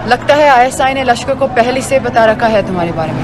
लगता है आईएसआई ने लश्कर को पहले से बता रखा है तुम्हारे बारे में।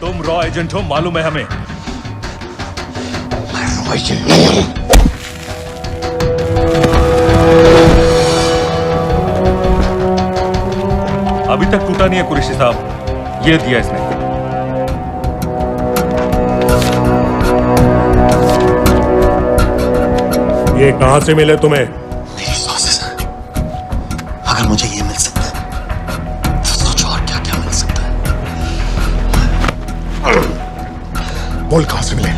तुम रॉ एजेंट हो, मालूम है हमें। मैं रॉ एजेंट नहीं हूं। अभी तक टूटा नहीं है कुरैशी साहब, ये दिया इसने। ये कहां से मिले तुम्हें? मेरी सॉसेस। अगर मुझे ये मिल सकता है तो सोचो और क्या क्या मिल सकता है। बोल कहां से मिले?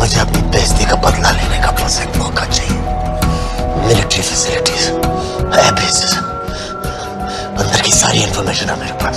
मुझे अपनी बेइज्जती का बदला लेने का बस एक मौका चाहिए। मिलिट्री फैसिलिटीज, एयर बेसेस, अंदर की सारी इंफॉर्मेशन है मेरे पास।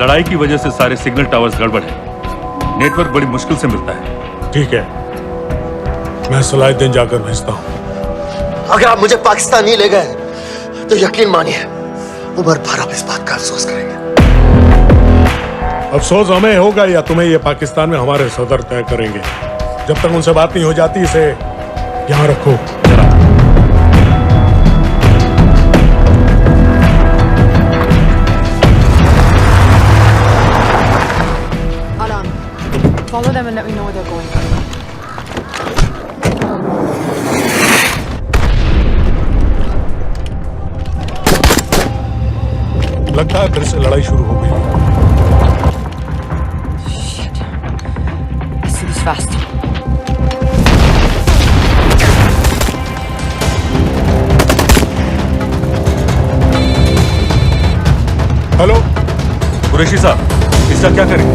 लड़ाई की वजह से सारे सिग्नल टावर्स गड़बड़ है, नेटवर्क बड़ी मुश्किल से मिलता है। ठीक है, मैं सलाहुद्दीन जाकर भेजता हूं। अगर आप मुझे पाकिस्तान नहीं ले गए तो यकीन मानिए उमर भर आप इस बात का अफसोस करेंगे। अफसोस हमें होगा या तुम्हें ये पाकिस्तान में हमारे सदर तय करेंगे। जब तक उनसे बात नहीं हो जाती इसे यहाँ रखो। Follow them and let me know where they're going. लगता है फिर से लड़ाई शुरू हो गई। Shit. Let's do this fast. Hello Qureshi साहब, इसका क्या करें?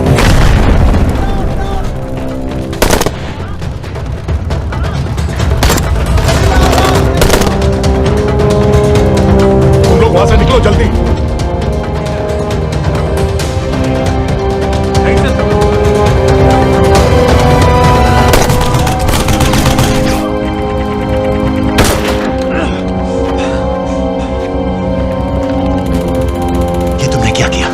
वहां से निकलो जल्दी। ये तुमने क्या किया?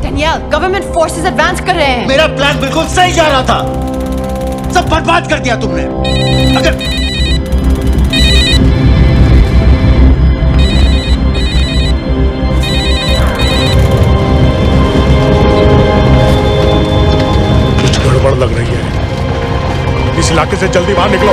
Danielle, गवर्नमेंट फोर्सेस एडवांस कर रहे हैं। मेरा प्लान बिल्कुल सही जा रहा था, सब बर्बाद कर दिया तुमने। अगर लग रही है, इस इलाके से जल्दी बाहर निकलो।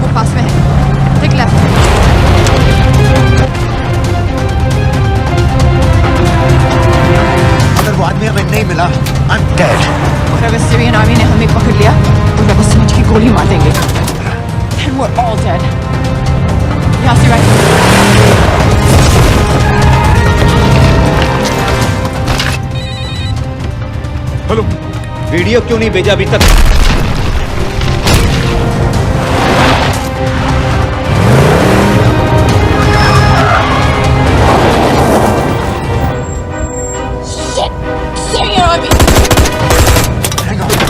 वो पास में है। Take left. अगर वो आदमी हमें नहीं मिला, I'm dead. और अगर सीरियन आर्मी ने हमें पकड़ लिया तो मैं बस समझ की गोली मार देंगे। And we're all dead. यहाँ से right. हेलो, वीडियो क्यों नहीं भेजा अभी तक? Syrian army. Hang on.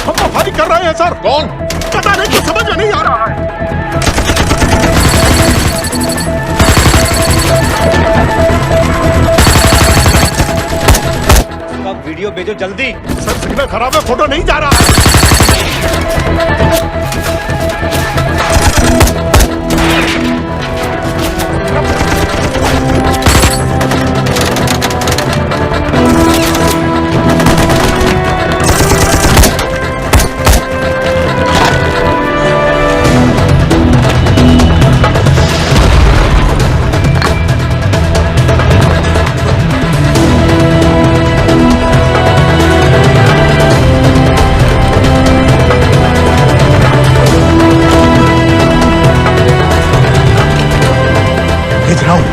हम तो फायरिंग कर रहे हैं सर। कौन? पता नहीं, कुछ समझ में नहीं आ रहा है। वीडियो भेजो जल्दी। सर सिग्नल खराब है, फोटो नहीं जा रहा है। भेज रहा हूं।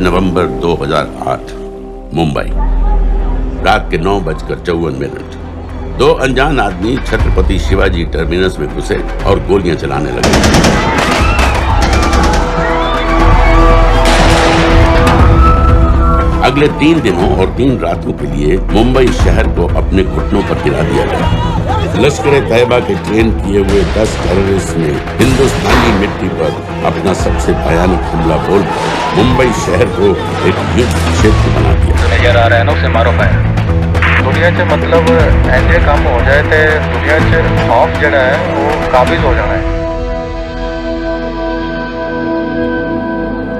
नवंबर 2008 मुंबई, रात के 9:54। दो अनजान आदमी छत्रपति शिवाजी टर्मिनस में घुसे और गोलियां चलाने लगे। अगले 3 दिनों और 3 रातों के लिए मुंबई शहर को अपने घुटनों पर गिरा दिया गया। लश्कर तैयबा के ट्रेन किए हुए 10 टेररिस्ट ने हिंदुस्तानी मिट्टी पर अपना सबसे भयानक हमला बोल मुंबई शहर को एक युद्ध क्षेत्र बना दिया। नजर आ रहा है ना, उसे मारो पाए दुनिया च मतलब ऐसे काम हो जाए तो दुनिया च खौफ जड़ा है वो काबिज हो जाना है।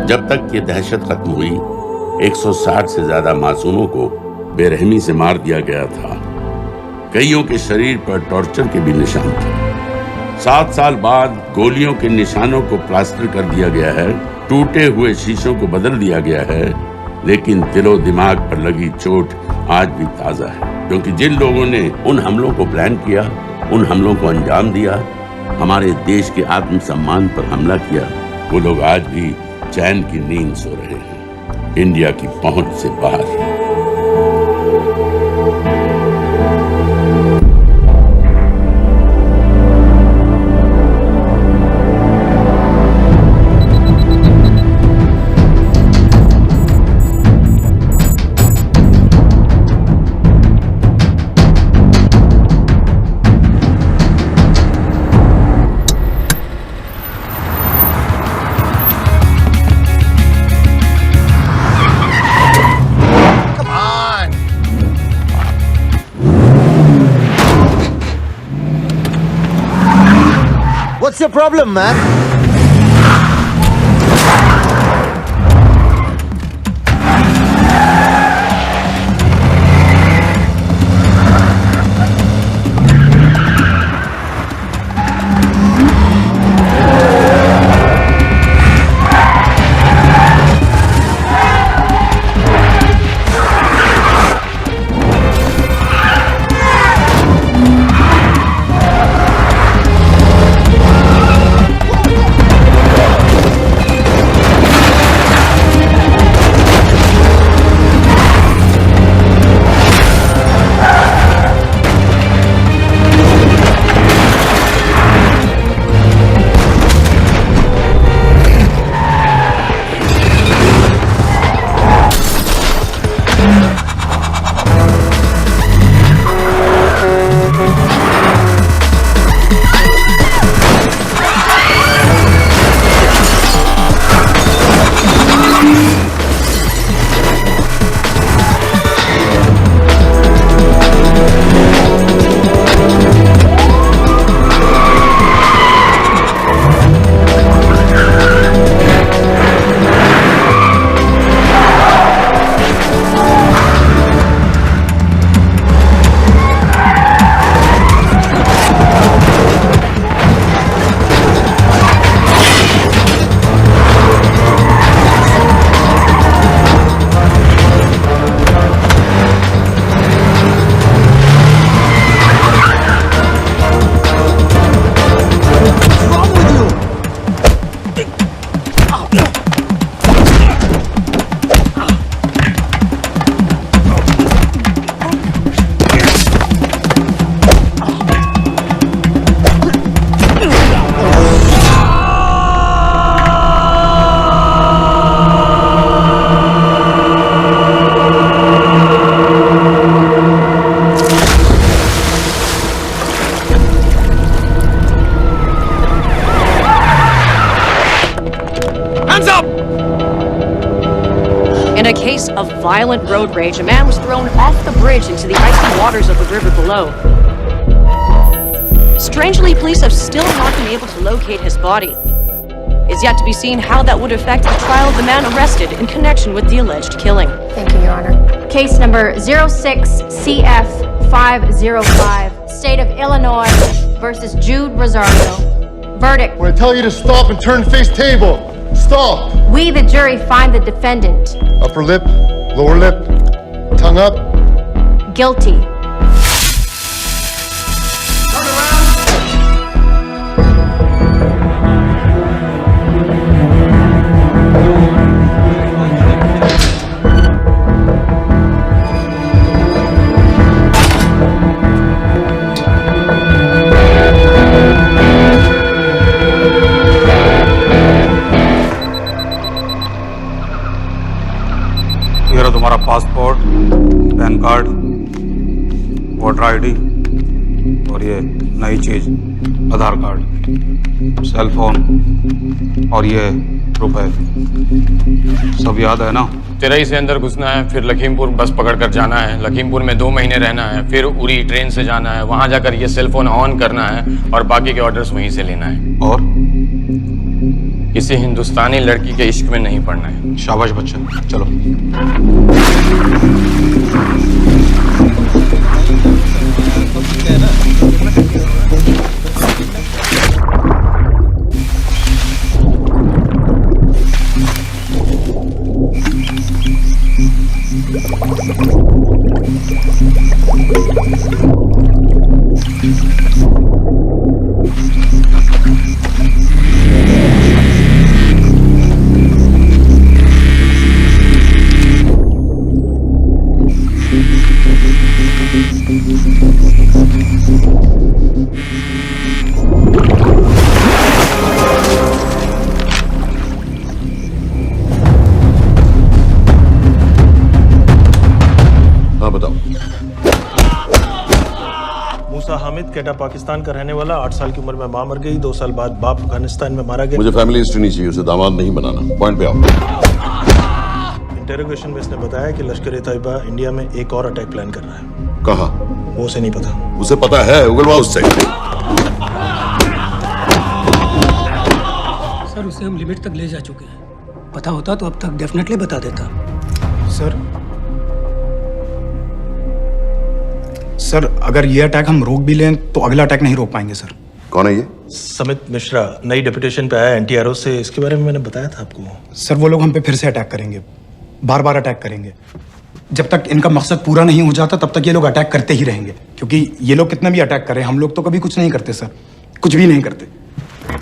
जब तक ये दहशत खत्म हुई, 160 से ज्यादा मासूमों को बेरहमी से मार दिया गया था। कईयों के शरीर पर टॉर्चर के भी निशान थे। 7 साल बाद गोलियों के निशानों को प्लास्टर कर दिया गया है, टूटे हुए शीशों को बदल दिया गया है, लेकिन दिलो दिमाग पर लगी चोट आज भी ताजा है। क्योंकि जिन लोगों ने उन हमलों को प्लान किया, उन हमलों को अंजाम दिया, हमारे देश के आत्मसम्मान पर हमला किया, वो लोग आज भी चैन की नींद सो रहे हैं, इंडिया की पहुंच से बाहर। What's your problem, man? violent road rage, a man was thrown off the bridge into the icy waters of the river below. Strangely, police have still not been able to locate his body. It's yet to be seen how that would affect the trial of the man arrested in connection with the alleged killing. Thank you, Your Honor. Case number 06CF505, State of Illinois versus Jude Rosario. Verdict. When I tell you to stop and turn face table, stop. We, the jury, find the defendant Upper lip, lower lip, tongue up. guilty. ये रहा तुम्हारा passport, pan card, voter ID और ये नई चीज आधार card, cell phone और ये रुपए। सब याद है ना? तिरई से अंदर घुसना है, फिर लखीमपुर बस पकड़कर जाना है, लखीमपुर में 2 महीने रहना है, फिर उरी ट्रेन से जाना है, वहां जाकर ये सेल फोन ऑन करना है और बाकी के ऑर्डर्स वहीं से लेना है। और किसी हिंदुस्तानी लड़की के इश्क में नहीं पड़ना है। शाबाश बच्चा, चलो। कैटा पाकिस्तान का रहने वाला, 8 साल की उम्र में मां मर गई, 2 साल बाद बाप अफगानिस्तान में मारा गया। मुझे फैमिली हिस्ट्री नहीं चाहिए, उसे दामाद नहीं बनाना। पॉइंट पे आओ। इंटरोगेशन में इसने बताया कि लश्कर ए तैयबा इंडिया में एक और अटैक प्लान कर रहा है। कहाँ? वो उसे नहीं पता। उसे पता है, उगलवा उससे। सर उसे हम लिमिट तक ले जा चुके हैं। पता होता तो अब तक डेफिनेटली बता देता। सर अगर ये अटैक हम रोक भी लें तो अगला अटैक नहीं रोक पाएंगे सर। कौन है ये? समित मिश्रा, नई डेपुटेशन पे आया एनटीआरओ से। इसके बारे में मैंने बताया था आपको। सर वो लोग हम पे फिर से अटैक करेंगे, बार बार अटैक करेंगे। जब तक इनका मकसद पूरा नहीं हो जाता तब तक ये लोग अटैक करते ही रहेंगे, क्योंकि ये लोग कितना भी अटैक करें हम लोग तो कभी कुछ नहीं करते सर, कुछ भी नहीं करते।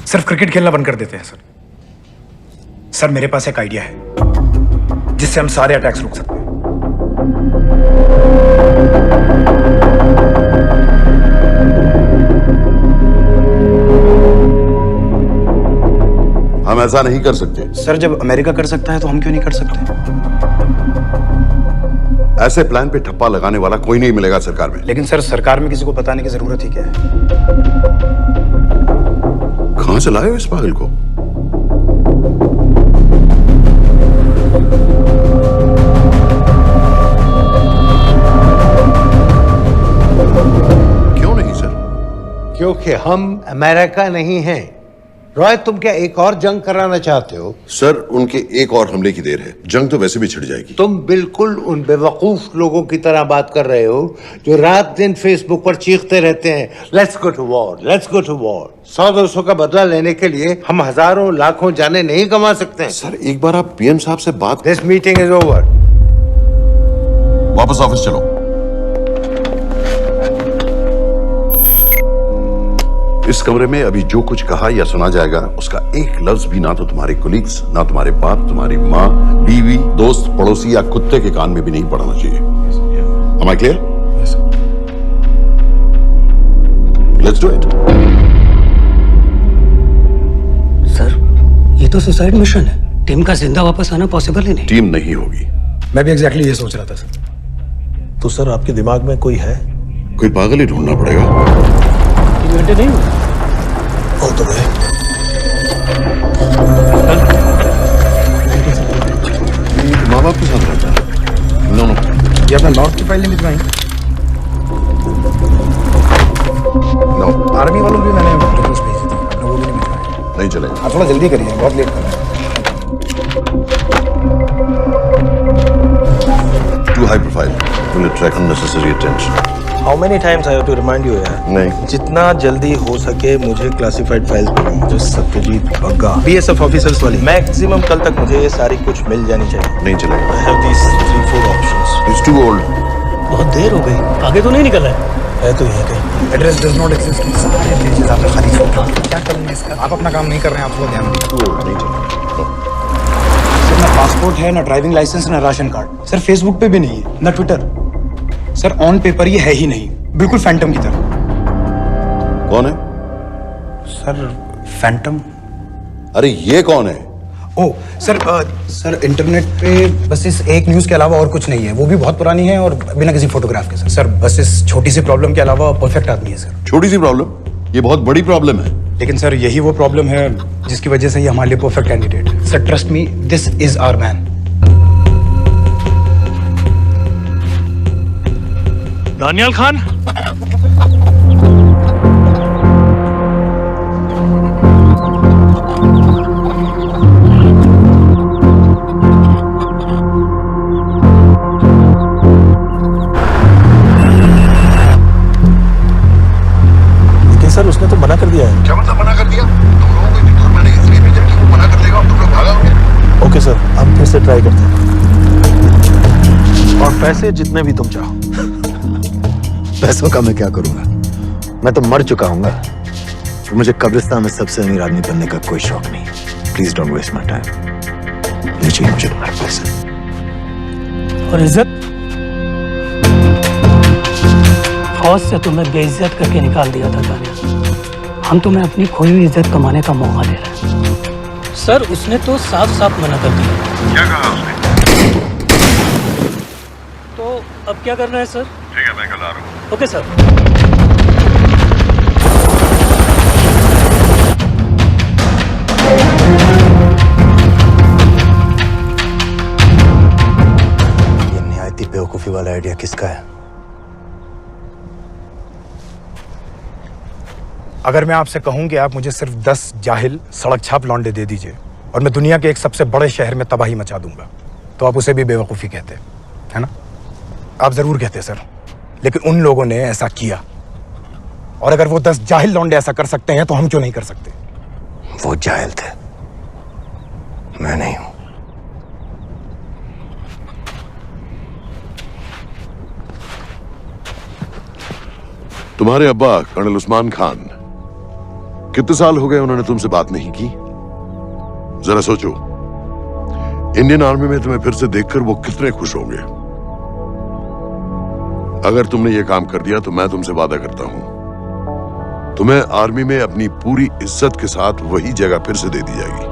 सिर्फ क्रिकेट खेलना बंद कर देते हैं सर। सर मेरे पास एक आइडिया है जिससे हम सारे अटैक्स रोक सकते हैं। हम ऐसा नहीं कर सकते। सर जब अमेरिका कर सकता है तो हम क्यों नहीं कर सकते? ऐसे प्लान पे ठप्पा लगाने वाला कोई नहीं मिलेगा सरकार में। लेकिन सर सरकार में किसी को बताने की जरूरत ही क्या है? कहां से लाए हो इस पागल को? क्यों नहीं सर? क्योंकि हम अमेरिका नहीं हैं। रॉय तुम क्या एक और जंग कराना चाहते हो? सर उनके एक और हमले की देर है, जंग तो वैसे भी छिड़ जाएगी। तुम बिल्कुल उन बेवकूफ लोगों की तरह बात कर रहे हो जो रात दिन फेसबुक पर चीखते रहते हैं let's go to war, let's go to war. 100-200 का बदला लेने के लिए हम हजारों लाखों जाने नहीं कमा सकते। सर एक बार आप पीएम साहब से बात। This meeting is over. वापस ऑफिस चलो। इस कमरे में अभी जो कुछ कहा या सुना जाएगा उसका एक लफ्ज भी ना तो तुम्हारे कोलीग्स, ना तुम्हारे बाप, तुम्हारी माँ, बीवी, दोस्त, पड़ोसी या कुत्ते के कान में भी नहीं पड़ना चाहिए। Am I clear? Yes, sir. Let's do it. Sir ये तो सुसाइड मिशन है, टीम का जिंदा वापस आना पॉसिबल ही नहीं। टीम नहीं होगी। मैं भी एग्जैक्टली ये सोच रहा था सर। तो सर आपके दिमाग में कोई है? कोई पागल ही ढूंढना पड़ेगा। 3 घंटे नहीं हुए। हो तो गए। माँ बाप के साथ रहता है। ये अपना नॉर्थ की फाइल नहीं भिजवाई? नो, आर्मी वालों भी मैंने रिक्वेस्ट भेजी थी, आपने वो भी नहीं भिजवाई। नहीं चलेगा। आप थोड़ा जल्दी करिए, बहुत लेट कर रहे हैं। Too high profile. Will attract unnecessary attention. How many times I have to remind you यार? नहीं। जितना जल्दी हो सके मुझे क्लासिफाइड फाइल्स भेजो, जो सत्यजीत बग्गा बीएसएफ ऑफिसर्स वाली। मैक्सिमम कल तक मुझे ये सारी कुछ मिल जानी चाहिए। नहीं चलेगा। I have these 3-4 options. It's too old. बहुत देर हो गई, आगे तो नहीं निकला है। है तो यही कहीं। Address does not exist. सारे पेजेस आपने खाली छोड़ दिए। क्या करेंगे इसका? आप अपना काम नहीं कर रहे हैं, आप थोड़ा ध्यान दीजिए। Too old. नहीं चलेगा। सर ना पासपोर्ट है, ना ड्राइविंग लाइसेंस, ना राशन कार्ड। सर फेसबुक पे भी नहीं है, ना ट्विटर। सर ऑन पेपर ये है ही नहीं, बिल्कुल फैंटम की तरह। कौन है? Sir Phantom? अरे ये कौन है? ओ सर इंटरनेट पे बस इस एक न्यूज के अलावा और कुछ नहीं है, वो भी बहुत पुरानी है और बिना किसी फोटोग्राफ के। सर बस इस छोटी सी प्रॉब्लम के अलावा परफेक्ट आदमी है सर। छोटी सी प्रॉब्लम? ये बहुत बड़ी प्रॉब्लम है। लेकिन सर यही वो प्रॉब्लम है जिसकी वजह से ये हमारे लिए परफेक्ट कैंडिडेट है। Sir trust me, this is our man. Daniyal Khan. लेकिन सर उसने तो मना कर दिया है। क्या मतलब मना कर दिया? तुम लोगों को इतनी दूर मैंने इसलिए भेजा कि वो मना कर देगा और तुम लोग भागोगे। ओके सर, हम फिर से ट्राई करते हैं। और पैसे जितने भी तुम चाहो। पैसों का मैं क्या करूंगा? मैं तो मर चुका हूंगा। मुझे कब्रिस्तान में सबसे अमीर आदमी बनने का कोई शौक नहीं। Please don't waste my time. नहीं चाहिए मुझे तुम्हारे पैसे। और इज्जत? फौज से तुम्हें बेइज्जत करके निकाल दिया था दानिया। हम तुम्हें अपनी खोई हुई इज्जत कमाने का मौका दे रहे हैं। सर उसने तो साफ साफ मना कर दिया। क्या कहा उसने? तो अब क्या करना है सर? ठीक है, मैं कल आ रहा हूँ। Okay sir. ये निहायती बेवकूफी वाला आइडिया किसका है? अगर मैं आपसे कहूं कि आप मुझे सिर्फ 10 जाहिल सड़क छाप लौंडे दे दीजिए और मैं दुनिया के एक सबसे बड़े शहर में तबाही मचा दूंगा, तो आप उसे भी बेवकूफ़ी कहते, है ना? आप जरूर कहते सर, लेकिन उन लोगों ने ऐसा किया। और अगर वो 10 जाहिल लौंडे ऐसा कर सकते हैं तो हम क्यों नहीं कर सकते? वो जाहिल थे, मैं नहीं हूं। तुम्हारे अब्बा कर्नल उस्मान खान, कितने साल हो गए उन्होंने तुमसे बात नहीं की? जरा सोचो, इंडियन आर्मी में तुम्हें फिर से देखकर वो कितने खुश होंगे। अगर तुमने ये काम कर दिया तो मैं तुमसे वादा करता हूं, तुम्हें आर्मी में अपनी पूरी इज्जत के साथ वही जगह फिर से दे दी जाएगी।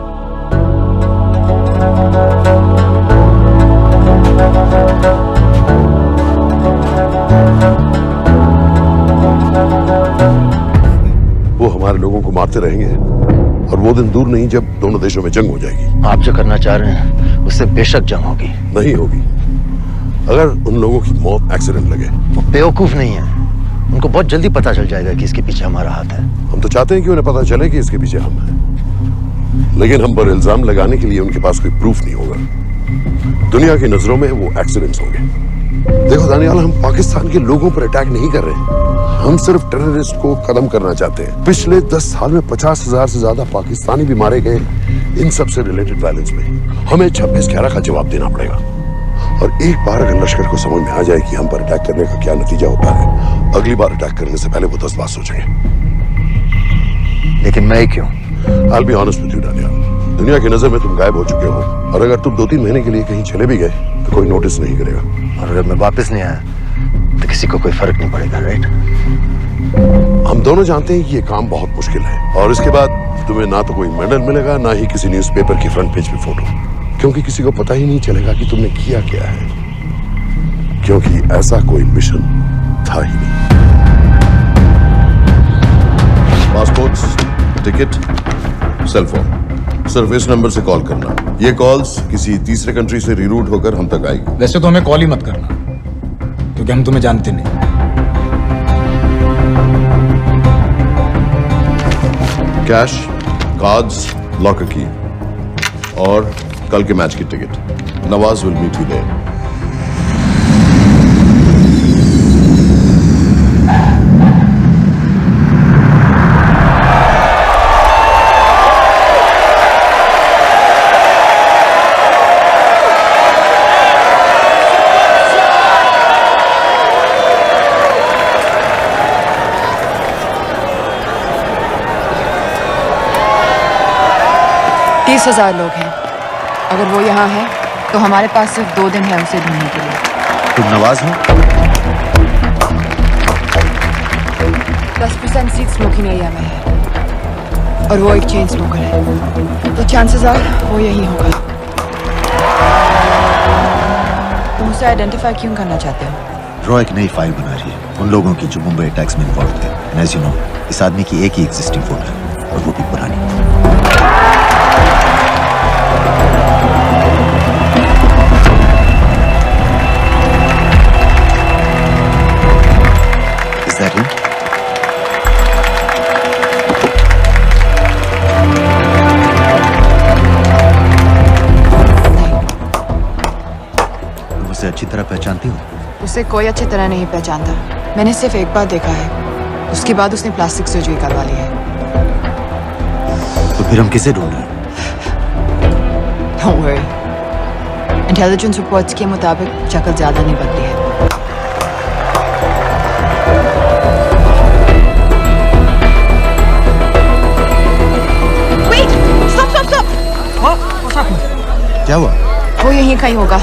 वो हमारे लोगों को मारते रहेंगे और वो दिन दूर नहीं जब दोनों देशों में जंग हो जाएगी। आप जो करना चाह रहे हैं उससे बेशक जंग होगी। नहीं होगी। अगर उन लोगों की मौत एक्सीडेंट लगे। वो बेवकूफ नहीं है, उनको बहुत जल्दी पता चल जाएगा कि इसके पीछे हमारा हाथ है। हम तो चाहते हैं कि उन्हें पता चले कि इसके पीछे हम हैं, लेकिन हम पर इल्जाम लगाने के लिए उनके पास कोई प्रूफ नहीं होगा। दुनिया की नजरों में वो एक्सीडेंट्स होंगे। देखो दानियाल, हम पाकिस्तान के लोगों पर अटैक नहीं कर रहे, हम सिर्फ टेररिस्ट को खत्म करना चाहते हैं। पिछले 10 साल में 50,000 से ज्यादा पाकिस्तानी भी मारे गए इन सब से रिलेटेड वायलेंस में। हमें 26/11 का जवाब देना पड़ेगा। और एक बार अगर लश्कर को समझ में आ जाए कि हम पर अटैक करने का क्या नतीजा होता है, अगली बार अटैक करने से पहले वो 10 बार सोचेंगे। लेकिन मैं क्यों? I'll be honest with you, Daniyal, दुनिया की नजर में तुम गायब हो चुके हो, और अगर तुम 2-3 महीने के लिए कहीं चले भी गए तो कोई नोटिस नहीं करेगा। और अगर मैं वापस नहीं आया तो किसी को कोई फर्क नहीं पड़ेगा, राइट? हम दोनों जानते हैं कि ये काम बहुत मुश्किल है, और इसके बाद तुम्हें ना तो कोई मेडल मिलेगा, ना ही किसी न्यूज़पेपर की फ्रंट पेज पे फोटो, क्योंकि किसी को पता ही नहीं चलेगा कि तुमने किया क्या है, क्योंकि ऐसा कोई मिशन था ही नहीं। पासपोर्ट्स, टिकट, सेल फोन, सिर्फ इस नंबर से कॉल करना। ये कॉल्स किसी तीसरे कंट्री से रीरूट होकर हम तक आएगी। वैसे तो हमें कॉल ही मत करना, क्योंकि हम तुम्हें जानते नहीं। कैश, कार्ड्स, लॉकर की और कल के मैच की ticket. Nawaz will meet you there. तीस 30,000 लोग हैं। अगर वो यहाँ है तो हमारे पास सिर्फ 2 दिन है उसे ढूंढने के लिए। तुम नवाज हो? 10% सीट स्मोकिंग एरिया में है और वो एक चेन स्मोकर है, तो चांसेस आर वो यही होगा। तुम उसे आइडेंटिफाई क्यों करना चाहते हो? रॉ एक नई फाइल बना रही है उन लोगों की जो मुंबई अटैक्स में इन्वॉल्व थे। एंड एज यू नो, इस आदमी की एक ही एग्जिस्टिंग फोन है और वो भी पुरानी। Is that him? तुम उसे अच्छी तरह पहचानती हो? उसे कोई अच्छी तरह नहीं पहचानता। मैंने सिर्फ एक बार देखा है, उसके बाद उसने प्लास्टिक सर्जरी करवा ली है। तो फिर हम किसे ढूंढ रहे हैं? Don't worry. इंटेलिजेंस रिपोर्ट्स के मुताबिक शक्ल ज्यादा नहीं बदली है। Wait! Stop! क्या हुआ? वो यहीं कहीं होगा।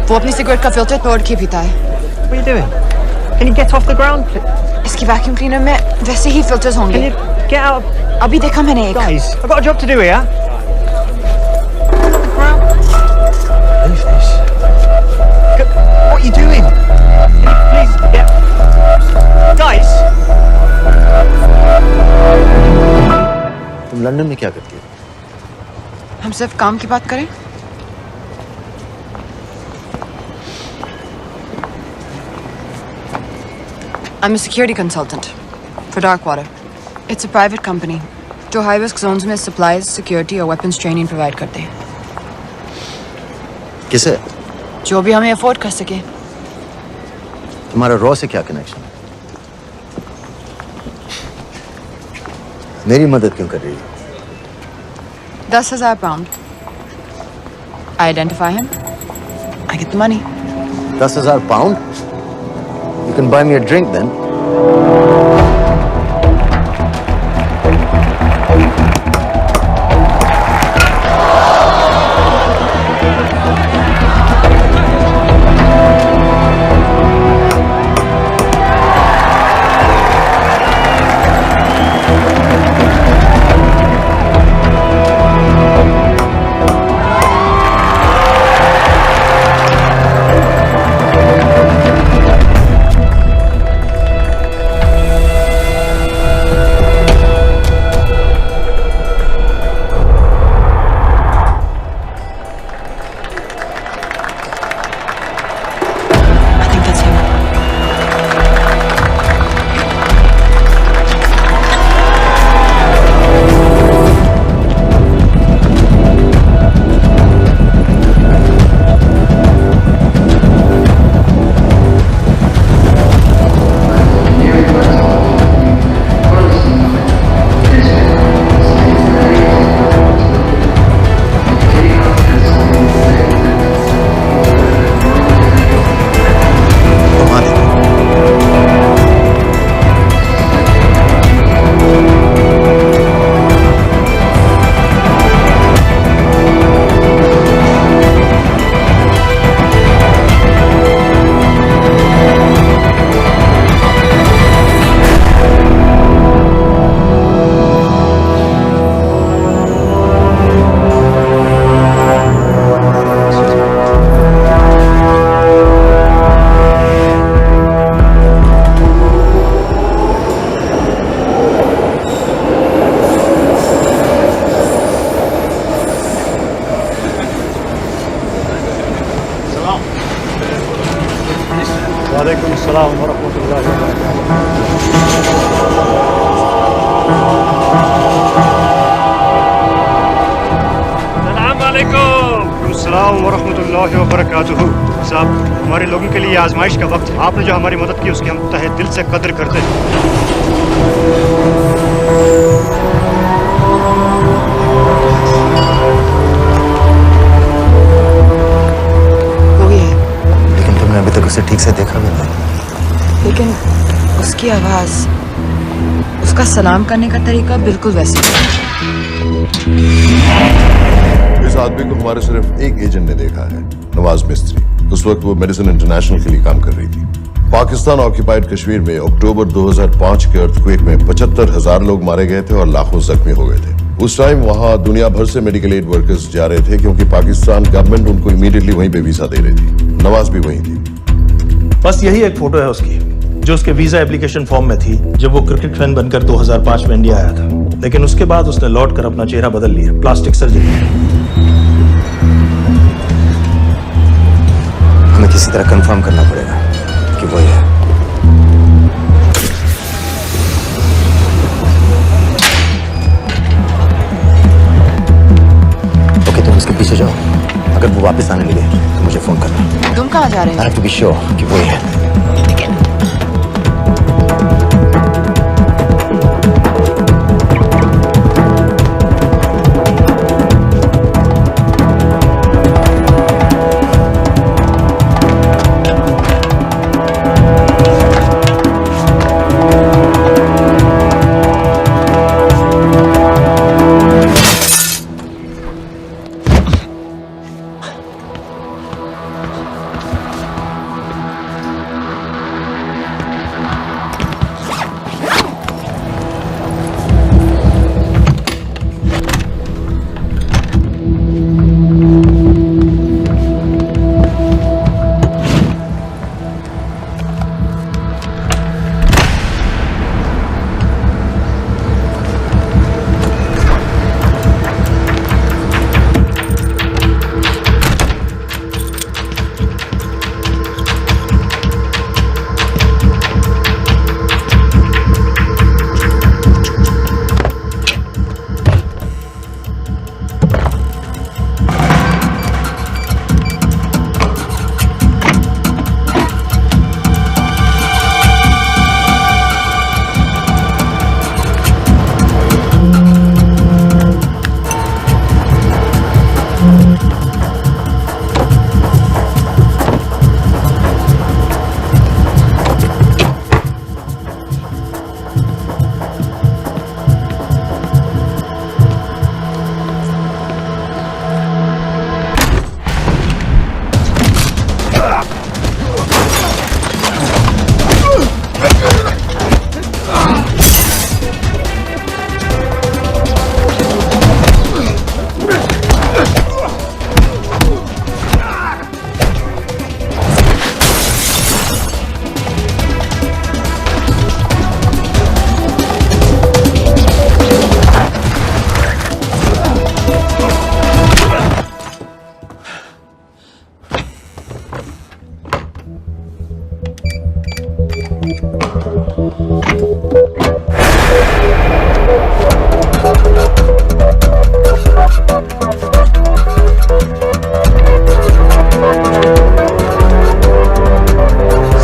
वो अपनी सिगरेट का फिल्टर तोड़ के पीता है। What are you doing? Can you get off the ground? इसकी वैक्यूम क्लीनर में वैसे ही फिल्टर्स होंगे। Can you get out? अभी देखा मैंने एक। Guys, I've got a job to do here. What are you doing? Can you please get... Guys! तुम London में क्या करती हो? हम सिर्फ काम की बात करें? I'm a security consultant for Darkwater. It's a private company जो high risk zones में supplies, security और weapons training provide करते हैं। किसे? जो भी हमें अफोर्ड कर सके। तुम्हारा रॉ से क्या कनेक्शन है? मेरी मदद क्यों कर रही है? 10,000 pound. I identify him. I get the money. 10,000 pound? You can buy me a drink then. वालेकुम सलाम व रहमतुल्लाहि व बरकातुहू। सलाम व रहमतुल्लाहि व बरकातुहू। साहब, हमारे लोगों के लिए आजमाइश का वक्त है। आपने जो हमारी मदद की उसकी हम तहे दिल से कदर करते हैं। अभी तक उसे ठीक से देखा भी नहीं। लेकिन उसकी आवाज, उसका सलाम करने का तरीका बिल्कुल वैसे ही। इस आदमी को हमारे सिर्फ एक एजेंट ने देखा है, नवाज मिस्त्री। उस वक्त वो मेडिसिन इंटरनेशनल के लिए काम कर रही थी। पाकिस्तान ऑक्यूपाइड कश्मीर में अक्टूबर 2005 के अर्थक्वेक में 75,000 लोग मारे गए थे और लाखों जख्मी हो गए थे। उस टाइम वहां दुनिया भर से मेडिकल एड वर्कर्स जा रहे थे क्योंकि पाकिस्तान गवर्नमेंट उनको इमीडिएटली वहीं पे वीजा दे रही थी। नवाज भी वहीं थी। बस यही एक फोटो है उसकी, जो उसके वीजा एप्लीकेशन फॉर्म में थी जब वो क्रिकेट फैन बनकर 2005 में इंडिया आया था। लेकिन उसके बाद उसने लौट कर अपना चेहरा बदल लिया, प्लास्टिक सर्जरी। हमें किसी तरह कंफर्म करना पड़ेगा कि वो है। ओके, तुम उसके पीछे जाओ। अगर वो वापस आने लगे तो मुझे फोन करना। तुम कहाँ जा रहे हो? I have to be sure कि वो है।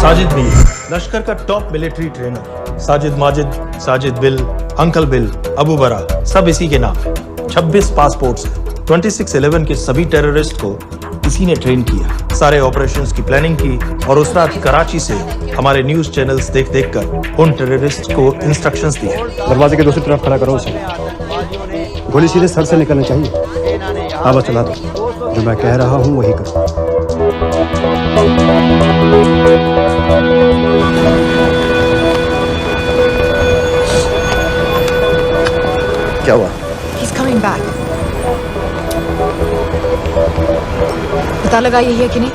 साजिद बिल, लश्कर का top military trainer. Sajid Majid, Sajid bill, uncle bill, Abu बरा, सब इसी के नाम है। 26 पासपोर्ट्स हैं। 26/11 के सभी टेररिस्ट को इसी ने ट्रेन किया। सारे ऑपरेशंस की प्लानिंग की और उस रात कराची से हमारे न्यूज चैनल्स देख देख कर उन टेररिस्ट को इंस्ट्रक्शंस दिए। दरवाजे के दूसरी तरफ खड़ा करो उसे। गोली सीधे सर से निकलनी चाहिए। हाँ, बस चला दो। जो मैं कह रहा हूँ वही करो। क्या हुआ? He's coming back. पता लगा यही है कि नहीं?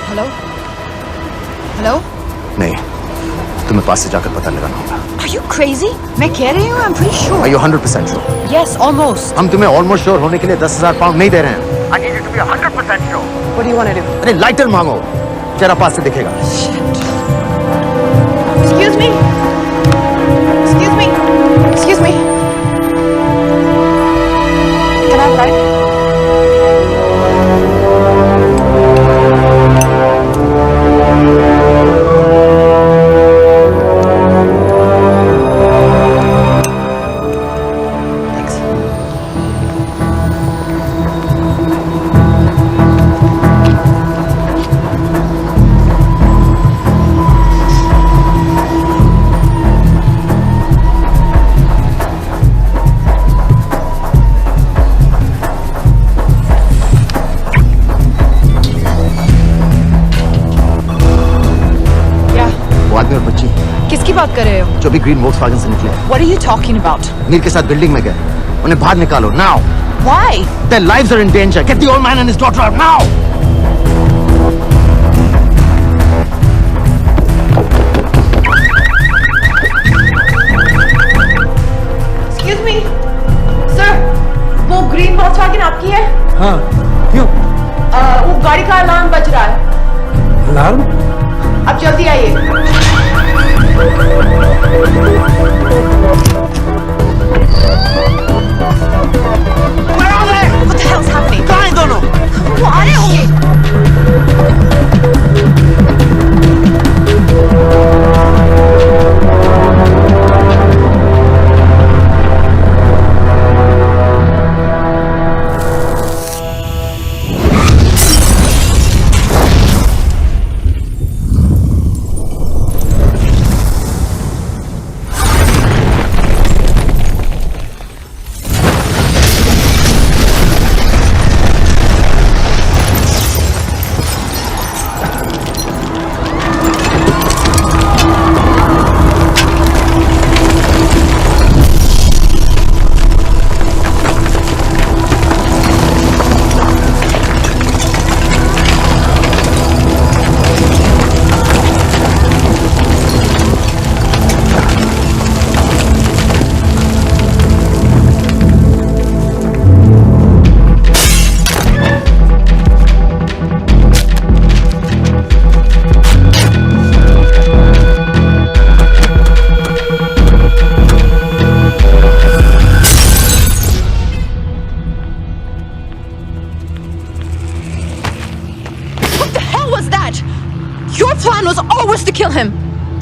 हेलो? हेलो? नहीं, तुम्हें पास से जाकर पता लगाना होगा। Are you crazy? मैं कह रही हूँ, I'm pretty sure. Are you 100% sure? Yes, almost. हम तुम्हें ऑलमोस्ट श्योर होने के लिए 10,000 पाउंड नहीं दे रहे हैं. I need you to be 100% sure. What do you want to do? अरे लाइटर मांगो, चेहरा पास से दिखेगा. Excuse me. Excuse me. Excuse me. Can I have light? किसकी बात कर रहे हो? जो भी ग्रीन वोक्सवैगन से निकले. What are you talking about? नील के साथ बिल्डिंग में गए. उन्हें बाहर निकालो now. Why? Their lives are in danger. Get the old man and his daughter out now. Excuse me, sir. वो ग्रीन वोक्सवैगन आपकी है? हाँ, क्यों? वो गाड़ी का अलार्म बज रहा है. अलार्म? अब जल्दी आइए. What the hell's happening? कहाँ हैं दोनों? वो आ रहे होंगे.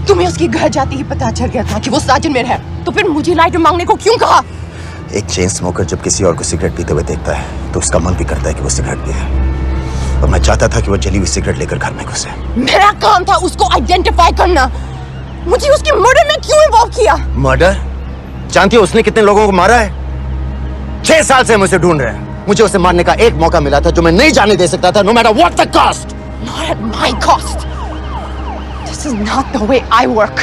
तुम्हें उसके घर जाते ही पता चल गया था कि वो साजन में है, तो फिर मुझे लाइटर मांगने को क्यों कहा? एक चेन स्मोकर जब किसी और को सिगरेट पीते हुए देखता है तो उसका मन भी करता है कि वो सिगरेट पिए, और मैं चाहता था कि वो जली हुई सिगरेट लेकर घर में घुसे. मेरा काम था उसको आइडेंटिफाई करना. मुझे उसके मर्डर में क्यों इन्वॉल्व किया? मर्डर? जानती हो उसने कितने लोगों को मारा है? 6 साल से हम उसे ढूंढ रहे हैं. मुझे उसे मारने का एक मौका मिला था जो मैं नहीं जाने दे सकता था, no matter what the cost. Not at my cost. This is not the way I work.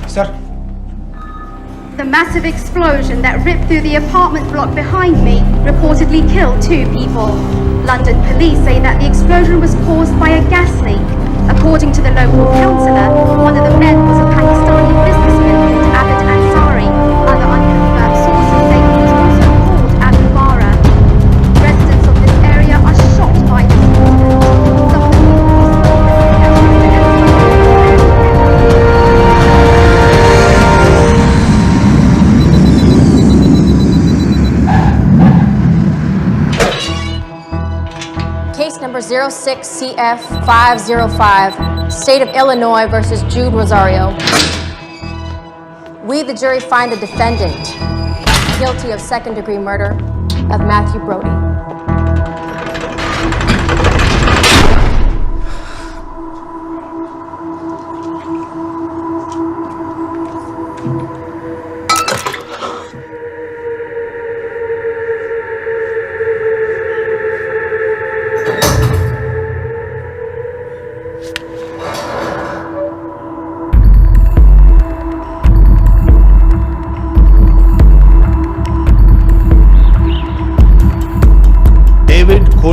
Sir. The massive explosion that ripped through the apartment block behind me reportedly killed 2 people. London police say that the explosion was caused by a gas leak. According to the local councillor, one of the men was a Pakistani businessman called Abid Ansari. Other unconfirmed sources say he was also called Abu Bara. Residents of this area are shocked by this incident. Some of the people Case number 06CF505, State of Illinois versus Jude Rosario. We, the jury, find the defendant guilty of second-degree murder of Matthew Brody.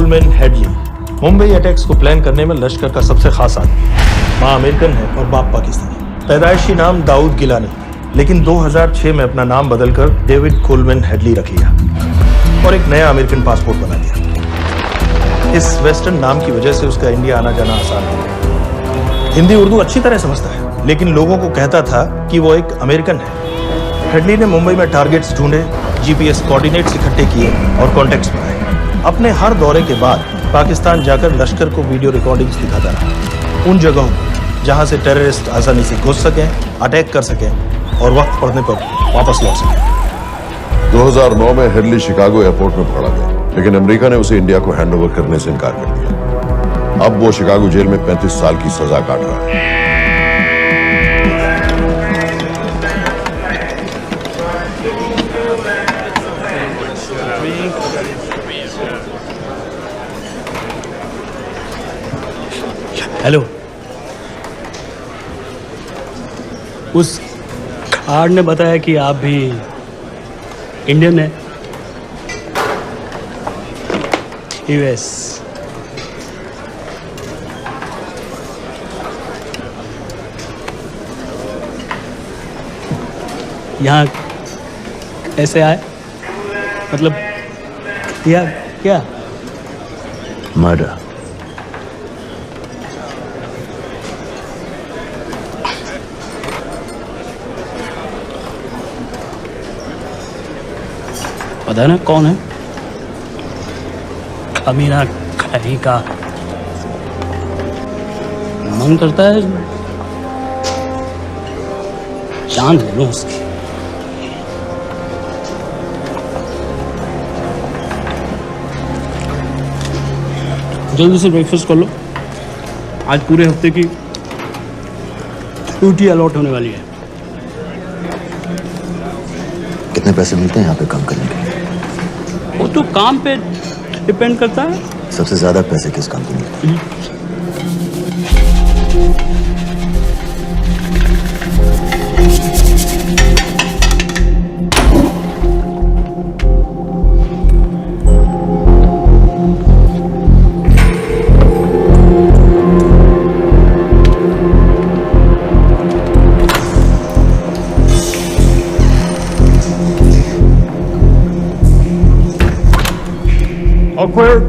Coleman Headley Mumbai attacks को plan करने में लश्कर का सबसे खास आदमी। माँ American है और बाप पाकिस्तानी। पैदाइशी नाम दाऊद गिलानी, लेकिन 2006 में अपना नाम बदलकर डेविड कोलमैन हेडली रख लिया और एक नया अमेरिकन पासपोर्ट बना लिया। इस वेस्टर्न नाम की वजह से उसका इंडिया आना जाना आसान है। हिंदी उर्दू अच्छी तरह समझता है, लेकिन लोगों को कहता था कि वो एक अमेरिकन है। हेडली ने मुंबई में टारगेट्स ढूंढे, जीपीएस कोऑर्डिनेट्स इकट्ठे किए और कॉन्टेक्ट्स बनाए। अपने हर दौरे के बाद पाकिस्तान जाकर लश्कर को वीडियो रिकॉर्डिंग्स दिखाता रहा, उन जगहों जहां से टेररिस्ट आसानी से घुस सकें, अटैक कर सकें और वक्त पड़ने पर वापस लौट सकें। 2009 में हेडली शिकागो एयरपोर्ट में पकड़ा गया, लेकिन अमेरिका ने उसे इंडिया को हैंडओवर करने से इनकार कर दिया। अब वो शिकागो जेल में 35 साल की सजा काट रहा है। हेलो, उस कार्ड ने बताया कि आप भी इंडियन है। यूएस। यहाँ कैसे आए? मतलब क्या? मर्डर। पता ना कौन है? अमीना कहीं का। मन करता है जान ले लो उसकी। जल्दी से ब्रेकफास्ट कर लो, आज पूरे हफ्ते की ड्यूटी अलॉट होने वाली है। कितने पैसे मिलते हैं यहाँ पे काम करने के लिए? वो तो काम पे डिपेंड करता है। सबसे ज्यादा पैसे किस काम के मिलते हैं? Awkward.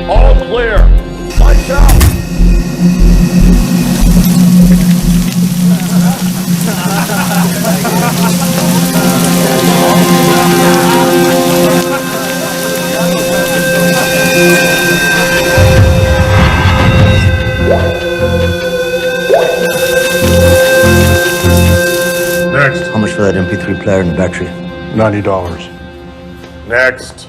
All clear. Lights out. Next. How much for that MP3 player and battery? $90. Next.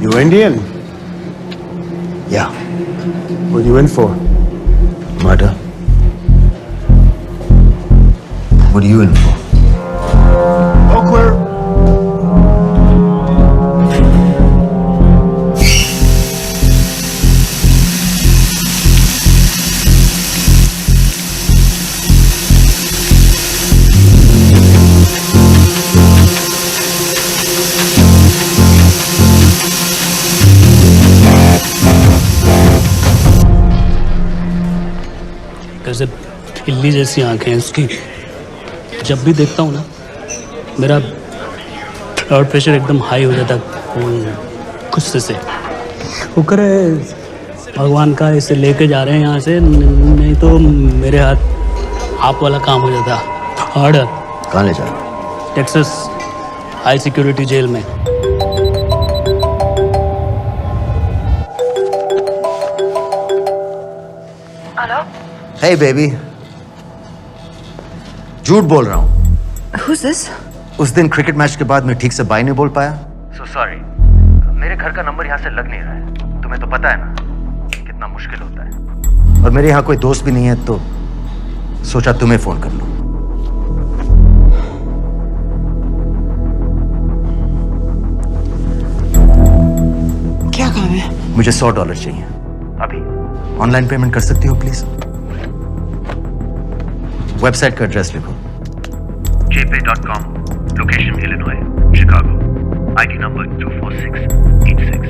You Indian? Yeah. What are you in for? Murder. What are you in for? All clear. कैसे बिल्ली जैसी आंखें हैं उसकी। जब भी देखता हूँ ना, मेरा ब्लड प्रेशर एकदम हाई हो जाता गुस्से से। शुक्र है भगवान का इसे लेके जा रहे हैं यहाँ से, नहीं तो मेरे हाथ आप वाला काम हो जाता। हार्ड। कहाँ ले जा रहे हो? टेक्सास हाई सिक्योरिटी जेल में। Hey baby, झूठ बोल रहा हूँ। Who's this? उस दिन क्रिकेट मैच के बाद मैं ठीक से बाय नहीं बोल पाया। सो सॉरी, मेरे घर का नंबर यहाँ से लग नहीं रहा है। तुम्हें तो पता है ना कितना मुश्किल होता है। और मेरे यहाँ कोई दोस्त भी नहीं है, तो सोचा तुम्हें फोन कर लूं। क्या काम है? मुझे $100 चाहिए अभी। ऑनलाइन पेमेंट कर सकती हो प्लीज? वेबसाइट का एड्रेस लिखो। jpay.com, location Illinois, Chicago, ID number 24686।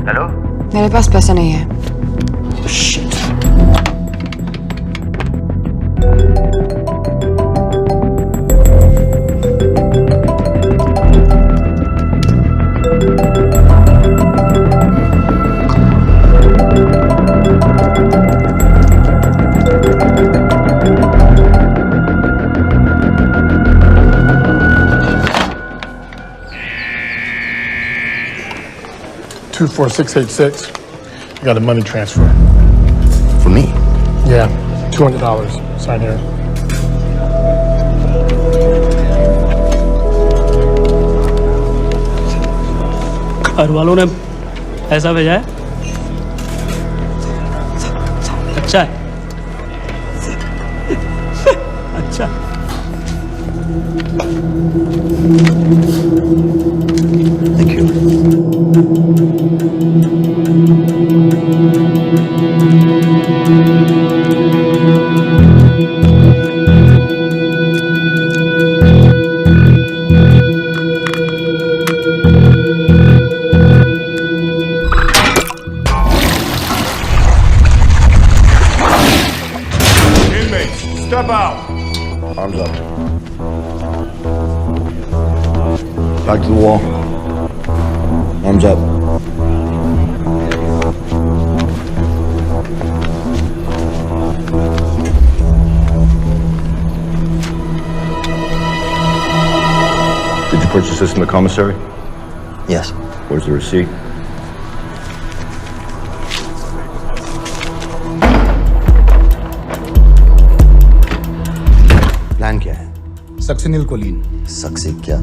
Hello? मेरे पास पैसा नहीं है। Shit. $24686. You got a money transfer. For me? Yeah, $200. Sign here. घर वालों ने ऐसा भेजा है? अच्छा है। अच्छा। Thank you. Step out. Arms up. Back to the wall. Arms up. Did you purchase this in the commissary? Yes. Where's the receipt? Plan क्या है? Succinylcholine. सक्सी क्या?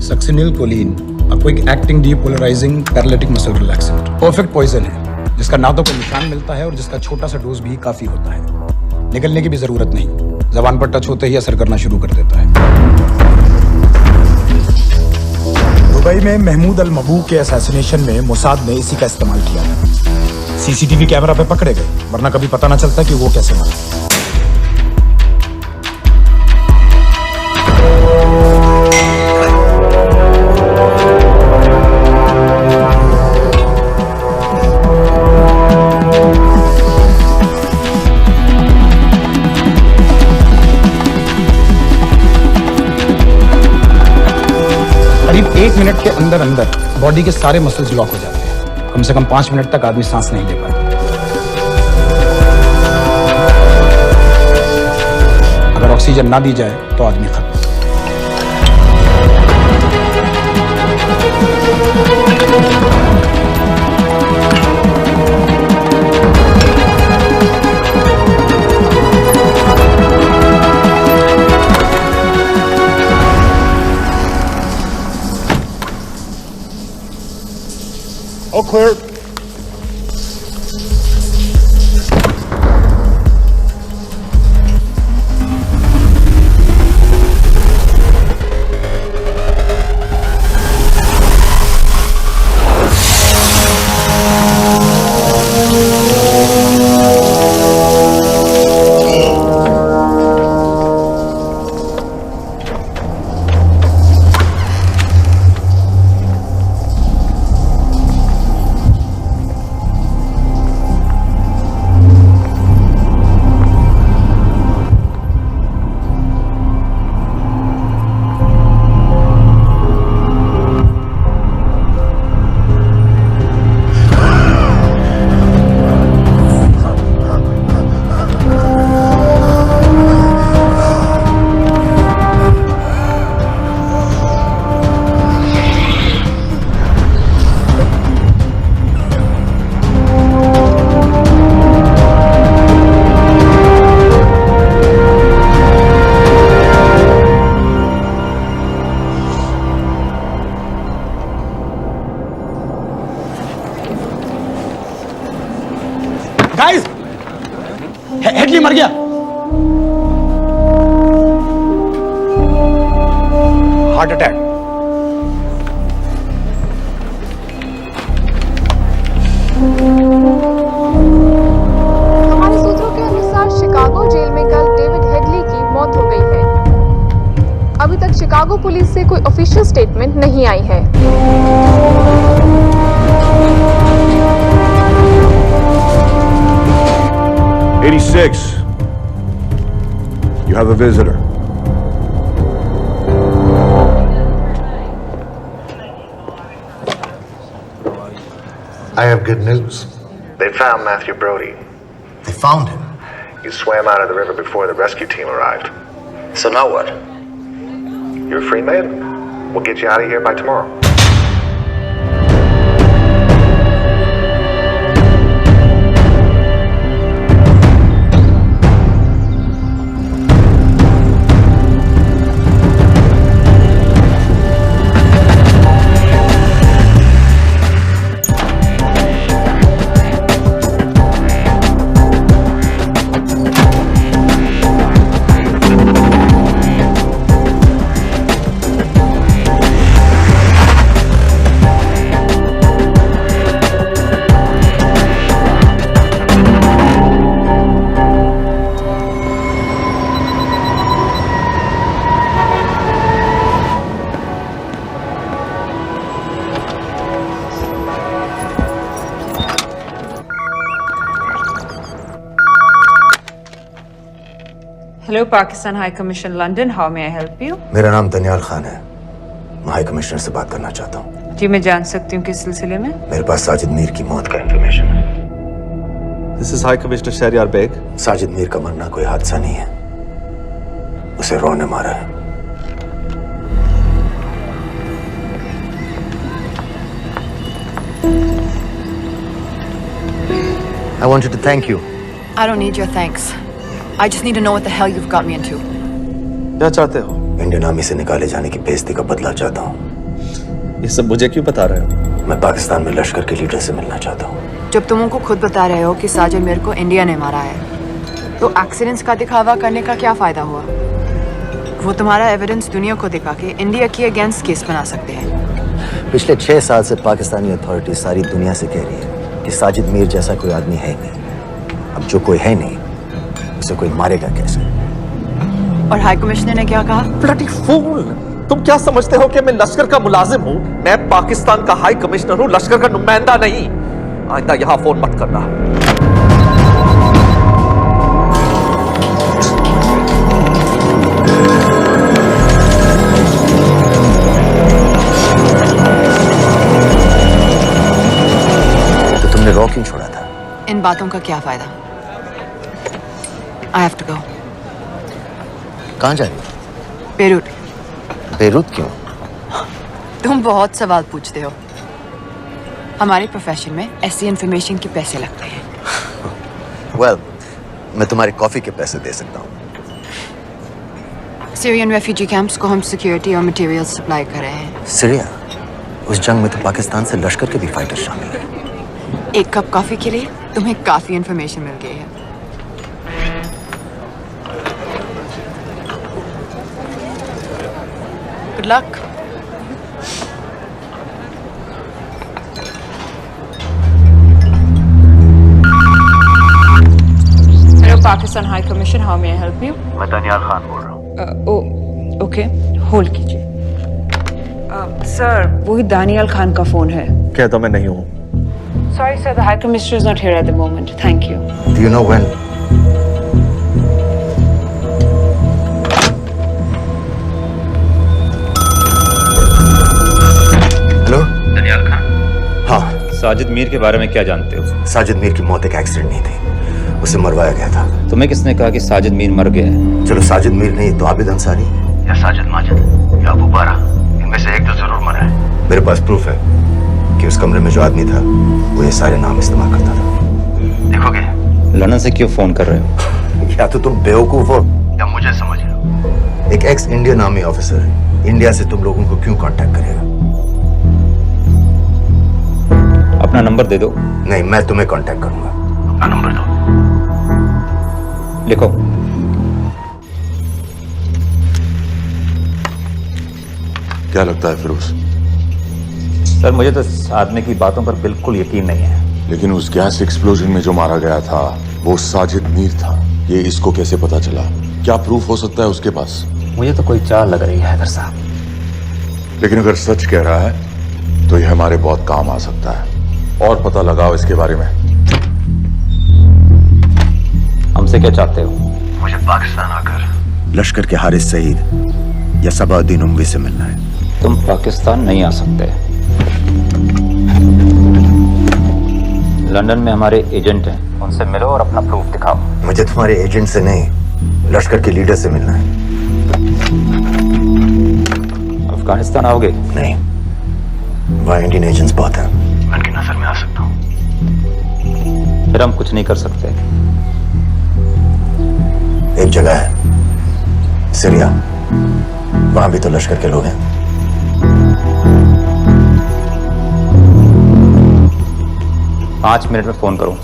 Succinylcholine, a quick acting depolarizing paralytic muscle relaxant। Perfect poison है, जिसका ना तो कोई निशान मिलता है और जिसका छोटा सा डोज भी काफी होता है। निकलने की भी जरूरत नहीं, जबान पर टच होते ही असर करना शुरू कर देता है। दुबई में महमूद अल मबूक के असैसिनेशन में मोसाद ने इसी का इस्तेमाल किया। सीसीटीवी कैमरा पे पकड़े गए, वरना कभी पता ना चलता कि वो कैसे मरा। करीब 1 मिनट के अंदर अंदर बॉडी के सारे मसल्स लॉक हो जाते हैं। कम से कम 5 मिनट तक आदमी सांस नहीं ले पाता। अगर ऑक्सीजन ना दी जाए तो आदमी खत्म। All clear. गाइस, हेडली मर गया। Heart attack. हमारे सूत्रों के अनुसार शिकागो जेल में कल डेविड हेडली की मौत हो गई है। अभी तक शिकागो पुलिस से कोई ऑफिशियल स्टेटमेंट नहीं आई है। You have a visitor. I have good news. They found Matthew Brody. They found him. He swam out of the river before the rescue team arrived. So now what? You're a free man. We'll get you out of here by tomorrow. Hello, Pakistan High Commission, London. How may I help you? मेरा नाम दनियाल खान है। मैं high commissioner से बात करना चाहता हूँ। जी, मैं जान सकती हूँ किस सिलसिले में? मेरे पास साजिद मीर की मौत का इंफॉर्मेशन है। This is High Commissioner Shahryar Baig. Sajid Mir का मरना कोई हादसा नहीं है, उसे रो ने मारा है। I wanted to thank you. I don't need your thanks. I just need to know what the hell you've got me into. क्या चाहते हो? इंडियन आर्मी से निकाले जाने की बेइज्जती का बदला चाहता हूँ। ये सब मुझे क्यों बता रहे हो? मैं पाकिस्तान में लश्कर के लीडर से मिलना चाहता हूँ। जब तुम उनको खुद बता रहे हो कि साजिद मीर को इंडिया ने मारा है, तो एक्सीडेंट्स का दिखावा करने का क्या फायदा हुआ? वो तुम्हारा एविडेंस दुनिया को दिखा के इंडिया के अगेंस्ट केस बना सकते हैं। पिछले 6 साल से पाकिस्तानी अथॉरिटी सारी दुनिया से कह रही है कि साजिद मीर जैसा कोई आदमी है नहीं। अब जो कोई है नहीं, उसे कोई मारेगा कैसे? और हाई कमिश्नर ने क्या कहा? Bloody fool! तुम क्या समझते हो कि मैं लश्कर का मुलाजिम हूँ? मैं पाकिस्तान का हाई कमिश्नर हूँ, लश्कर का नुमाइंदा नहीं। आइंदा यहाँ फोन मत करना। तो तुमने रॉ क्यों छोड़ा था? इन बातों का क्या फायदा? I have to go. कहाँ जा रही हो? बेरूट। बेरूत क्यों? तुम बहुत सवाल पूछते हो। हमारे प्रोफेशन में ऐसी इंफॉर्मेशन के पैसे लगते हैं। Well, मैं तुम्हारी कॉफी के पैसे दे सकता हूँ। सीरियन रेफ्यूजी कैंप्स को हम सिक्योरिटी और मटेरियल्स सप्लाई कर रहे हैं। सीरिया? उस जंग में तो पाकिस्तान से लश्कर के भी फाइटर शामिल हैं। एक कप कॉफी के लिए तुम्हें काफी इंफॉर्मेशन मिल गई है। Good luck. Hello, Pakistan High Commission. How may I help you? मैं दनियाल खान बोल रहा हूँ। Okay. Hold कीजिए। Sir, वही दानियाल खान का फोन है। कहता मैं नहीं हूँ। Sorry, sir. The High Commissioner is not here at the moment. Thank you. Do you know when? Daniyal Khan. हाँ। साजिद मीर के बारे में क्या जानते हो? साजिद मीर की मौत एक एक्सीडेंट नहीं थी, उसे मरवाया गया था। तुम्हें किसने कहा कि साजिद मीर मर गया है? चलो साजिद मीर नहीं तो आबिद अंसारी या साजिद माजिद या अबू बारा, इनमें से एक तो जरूर मरा है। मेरे पास प्रूफ है कि उस कमरे में जो आदमी था वो ये सारे नाम इस्तेमाल करता था। देखोगे? लंदन से क्यों फोन कर रहे हो? या तो तुम बेवकूफ हो या मुझे समझ रहे हो। एक x Indian army officer India से तुम लोगों को क्यों कांटेक्ट करेगा? अपना नंबर दे दो। नहीं, मैं तुम्हें कांटेक्ट करूंगा। अपना नंबर दो। लिखो। क्या लगता है फिरोज? सर मुझे तो इस आदमी की बातों पर बिल्कुल यकीन नहीं है। लेकिन उस गैस एक्सप्लोजन में जो मारा गया था वो साजिद मीर था। ये इसको कैसे पता चला? क्या प्रूफ हो सकता है उसके पास? मुझे तो कोई चाल लग रही है हैदर साहब। लेकिन अगर सच कह रहा है तो ये हमारे बहुत काम आ सकता है। और पता लगाओ इसके बारे में। हमसे क्या चाहते हो? मुझे पाकिस्तान आकर लश्कर के हारिस सईद या सबाउद्दीन उमवी से मिलना है। तुम पाकिस्तान नहीं आ सकते। लंदन में हमारे एजेंट हैं, उनसे मिलो और अपना प्रूफ दिखाओ। मुझे तुम्हारे एजेंट से नहीं, लश्कर के लीडर से मिलना है। अफगानिस्तान आओगे? नहीं, वहाँ इंडियन एजेंट्स बहुत हैं, उनकी नजर में आ सकता हूँ। फिर हम कुछ नहीं कर सकते। एक जगह है सीरिया, वहां भी तो लश्कर के लोग हैं। पांच मिनट में फोन करूं।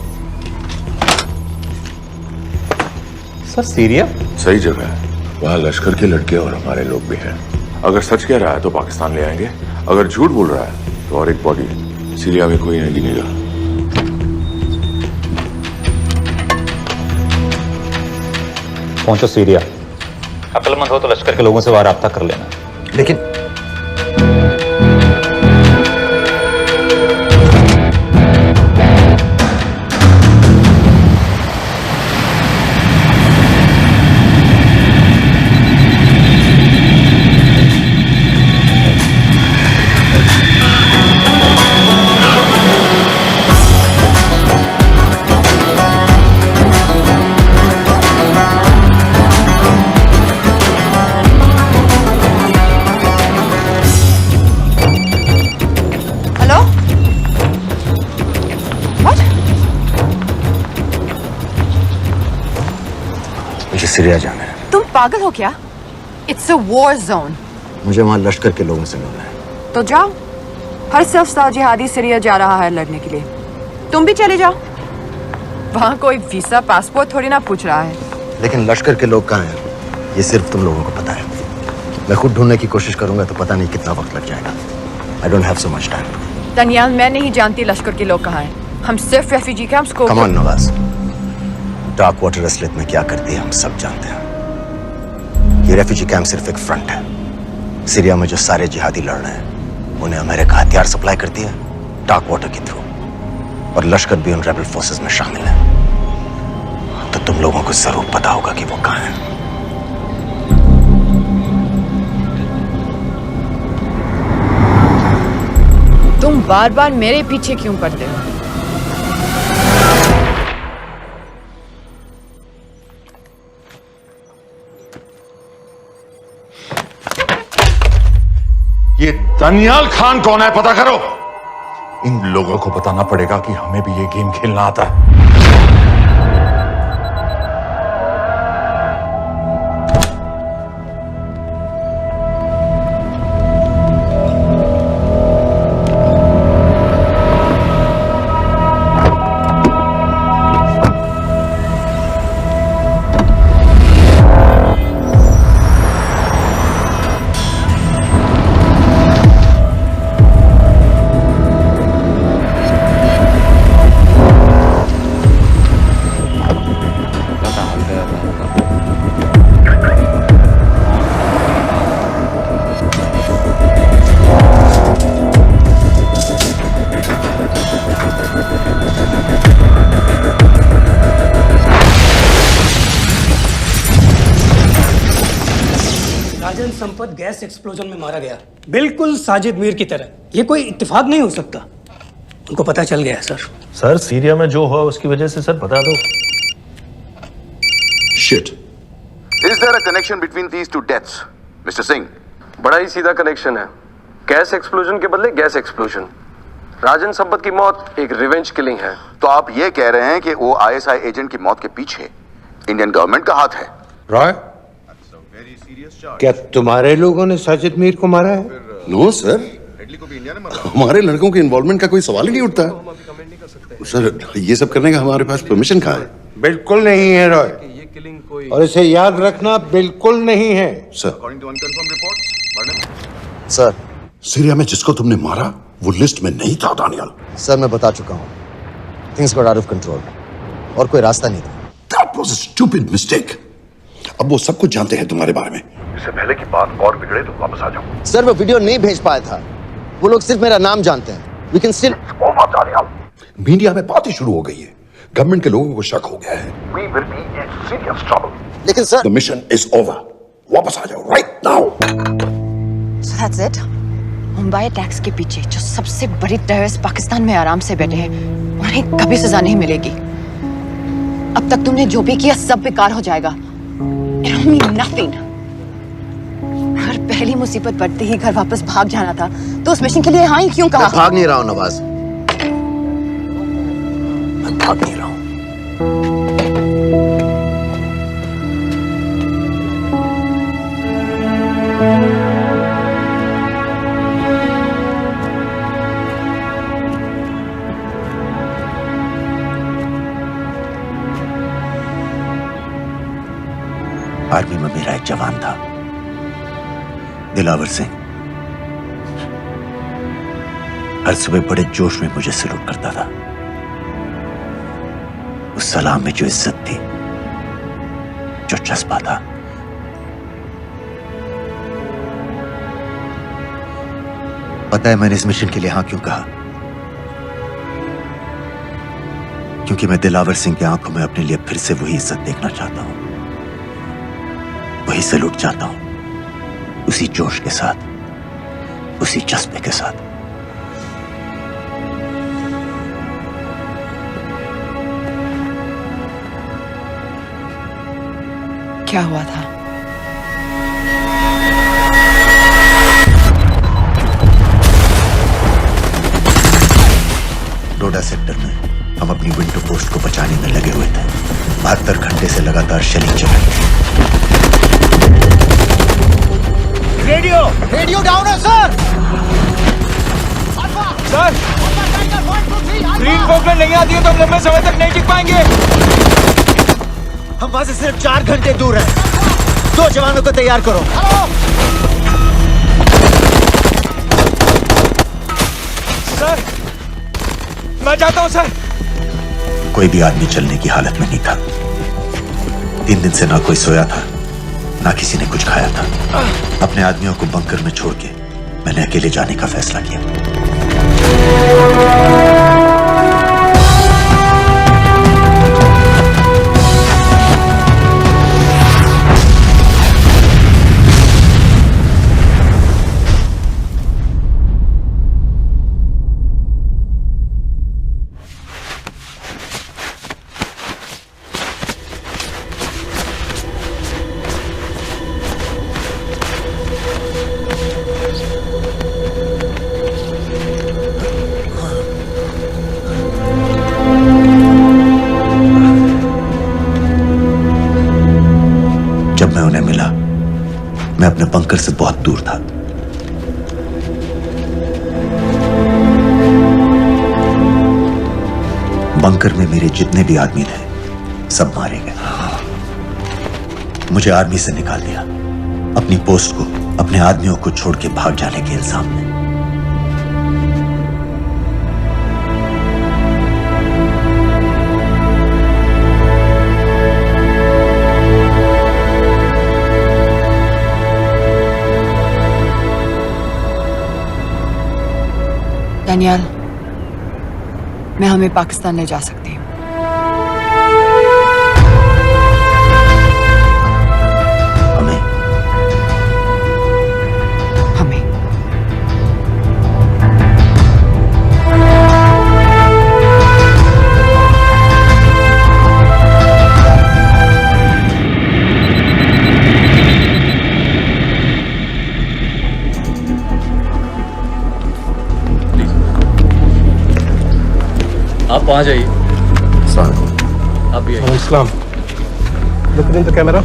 सर सीरिया सही जगह है, वहाँ लश्कर के लड़के और हमारे लोग भी हैं। अगर सच कह रहा है तो पाकिस्तान ले आएंगे, अगर झूठ बोल रहा है तो और एक बॉडी सीरिया में कोई नहीं गिनेगा। पहुंचो सीरिया। अक्लमंद हो तो लश्कर के लोगों से वहां राब्ता कर लेना। लेकिन सीरिया जाना है। तुम पागल हो क्या? It's a war zone. मुझे वहां लश्कर के लोगों से मिलना है। तो जाओ, हर सफ्तार जिहादी सीरिया जा रहा है लड़ने के लिए, तुम भी चले जाओ। वहां कोई वीजा पासपोर्ट थोड़ी ना पूछ रहा है। लेकिन लश्कर के लोग कहाँ हैं ये सिर्फ तुम लोगों को पता है। मैं खुद ढूंढने की कोशिश करूंगा तो पता नहीं कितना वक्त लग जाएगा। I don't have so much time. Daniyal, मैं नहीं जानती लश्कर के लोग कहाँ हैं। हम सिर्फ रेफ्यूजी कैंप्स को। Come on Nawaz, dark water असलियत में क्या करती है हम सब जानते हैं। ये रेफ्यूजी कैंप सिर्फ एक फ्रंट है। सीरिया में जो सारे जिहादी लड़ रहे हैं उन्हें अमेरिका हथियार सप्लाई करती है डार्क वाटर के थ्रू, और लश्कर भी उन रेबल फोर्सेस में शामिल है। तो तुम लोगों को जरूर पता होगा कि वो कहाँ है। तुम बार बार मेरे पीछे क्यों पड़ते हो? ये दनियाल खान कौन है पता करो। इन लोगों को बताना पड़ेगा कि हमें भी ये गेम खेलना आता है। संपत गैस एक्सप्लोजन में मारा गया, बिल्कुल साजिद मीर की तरह। ये कोई इत्तेफाक नहीं हो सकता। उनको पता चल गया सर। सर सीरिया में जो हुआ उसकी वजह से सर बता दो। Shit. Is there a connection between these two deaths, Mr. Singh? बड़ा ही सीधा कनेक्शन है। गैस एक्सप्लोजन के बदले गैस एक्सप्लोजन। राजन संपत की मौत एक रिवेंज किलिंग है। तो आप ये कह रहे हैं कि वो आईएसआई एजेंट की मौत के पीछे इंडियन गवर्नमेंट का हाथ है? रॉय, क्या तुम्हारे लोगों ने साजिद मीर को मारा है? नो सर, हमारे लड़कों के इन्वॉल्वमेंट का कोई सवाल ही नहीं उठता है। सर ये सब करने का हमारे पास परमिशन कहाँ है? बिल्कुल नहीं है रॉय। और इसे याद रखना बिल्कुल नहीं है। Sir, According to unconfirmed reports, sir Syria में जिसको तुमने मारा वो लिस्ट में नहीं था दानियाल। सर मैं बता चुका हूँ, things got out of control और कोई रास्ता नहीं था। That was a stupid mistake. अब वो सब कुछ जानते हैं तुम्हारे बारे में। इससे पहले की बात और बिगड़े तो वापस आ जाओ। सर वो वीडियो नहीं भेज पाया था, वो लोग सिर्फ मेरा नाम जानते हैं। We can still... मीडिया में बातें शुरू हो गई है, गवर्नमेंट के लोगों को शक हो गया है। we will be in serious trouble. लेकिन sir The mission is over. वापस आ जाओ right now. So that's it? Mumbai attacks के पीछे जो सबसे बड़ी टेररिस्ट पाकिस्तान में आराम से बैठे हैं, उन्हें कभी सजा नहीं मिलेगी। अब तक तुमने जो भी किया सब बेकार हो जाएगा। It'll mean nothing. अगर पहली मुसीबत पड़ते ही घर वापस भाग जाना था, तो उस मिशन के लिए हाँ ही क्यों कहा? मैं भाग नहीं रहा हूँ नवाज, मैं भाग नहीं रहा हूँ। आर्मी में मेरा एक जवान था, दिलावर सिंह। हर सुबह बड़े जोश में मुझे सलूट करता था। उस सलाम में जो इज्जत थी, जो जज्बा था, पता है मैंने इस मिशन के लिए हाँ क्यों कहा? क्योंकि मैं दिलावर सिंह की आंखों में अपने लिए फिर से वही इज्जत देखना चाहता हूं, वही सलूट चाहता हूं, उसी जोश के साथ, उसी जज्बे के साथ। क्या हुआ था? डोडा सेक्टर में हम अपनी विंडो पोस्ट को बचाने में लगे हुए थे। 72 घंटे से लगातार शेलिंग चल रही थी। रेडियो डाउन है सर। सर ग्रीन फोकलैंड नहीं आती है तो हम लंबे समय तक नहीं टिक पाएंगे। हम वहां से सिर्फ 4 घंटे दूर हैं। 2 जवानों को तैयार करो। सर मैं जाता हूं सर। कोई भी आदमी चलने की हालत में नहीं था। 3 दिन से ना कोई सोया था, ना किसी ने कुछ खाया था। अपने आदमियों को बंकर में छोड़ के मैंने अकेले जाने का फैसला किया। जब मैं उन्हें मिला, मैं अपने बंकर से बहुत दूर था। बंकर में मेरे जितने भी आदमी थे सब मारे गए। मुझे आर्मी से निकाल दिया, अपनी पोस्ट को, अपने आदमियों को छोड़ के भाग जाने के इल्जाम में। दानियाल, मैं हमें पाकिस्तान ले जा सकती हूँ। हमें? हमें। आप वहाँ जाइए। आप भी आइए। Islam. Look in the camera.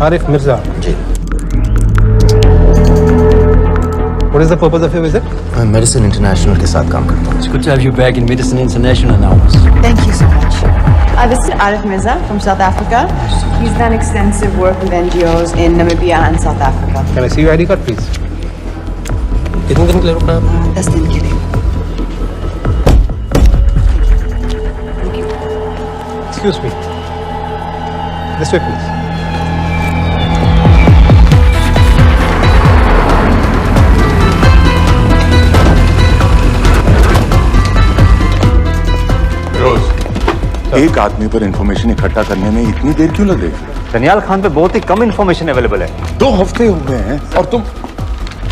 Arif Mirza. जी। What is the purpose of your visit? मैं मेडिसिन इंटरनेशनल के साथ काम करता हूँ। It's good to have you back in Medicine International now. Thank you so much. This is Arif Mirza from South Africa. He's done extensive work with NGOs in Namibia and South Africa. Can I see your ID card, please? कितने दिन के लिए रुकना है? 10 दिन के लिए. Excuse me. This way, please. एक आदमी पर इंफॉर्मेशन इकट्ठा करने में इतनी देर क्यों लग रही? दनियाल खान पे बहुत ही कम इंफॉर्मेशन अवेलेबल है। 2 हफ्ते हो गए हैं और तुम।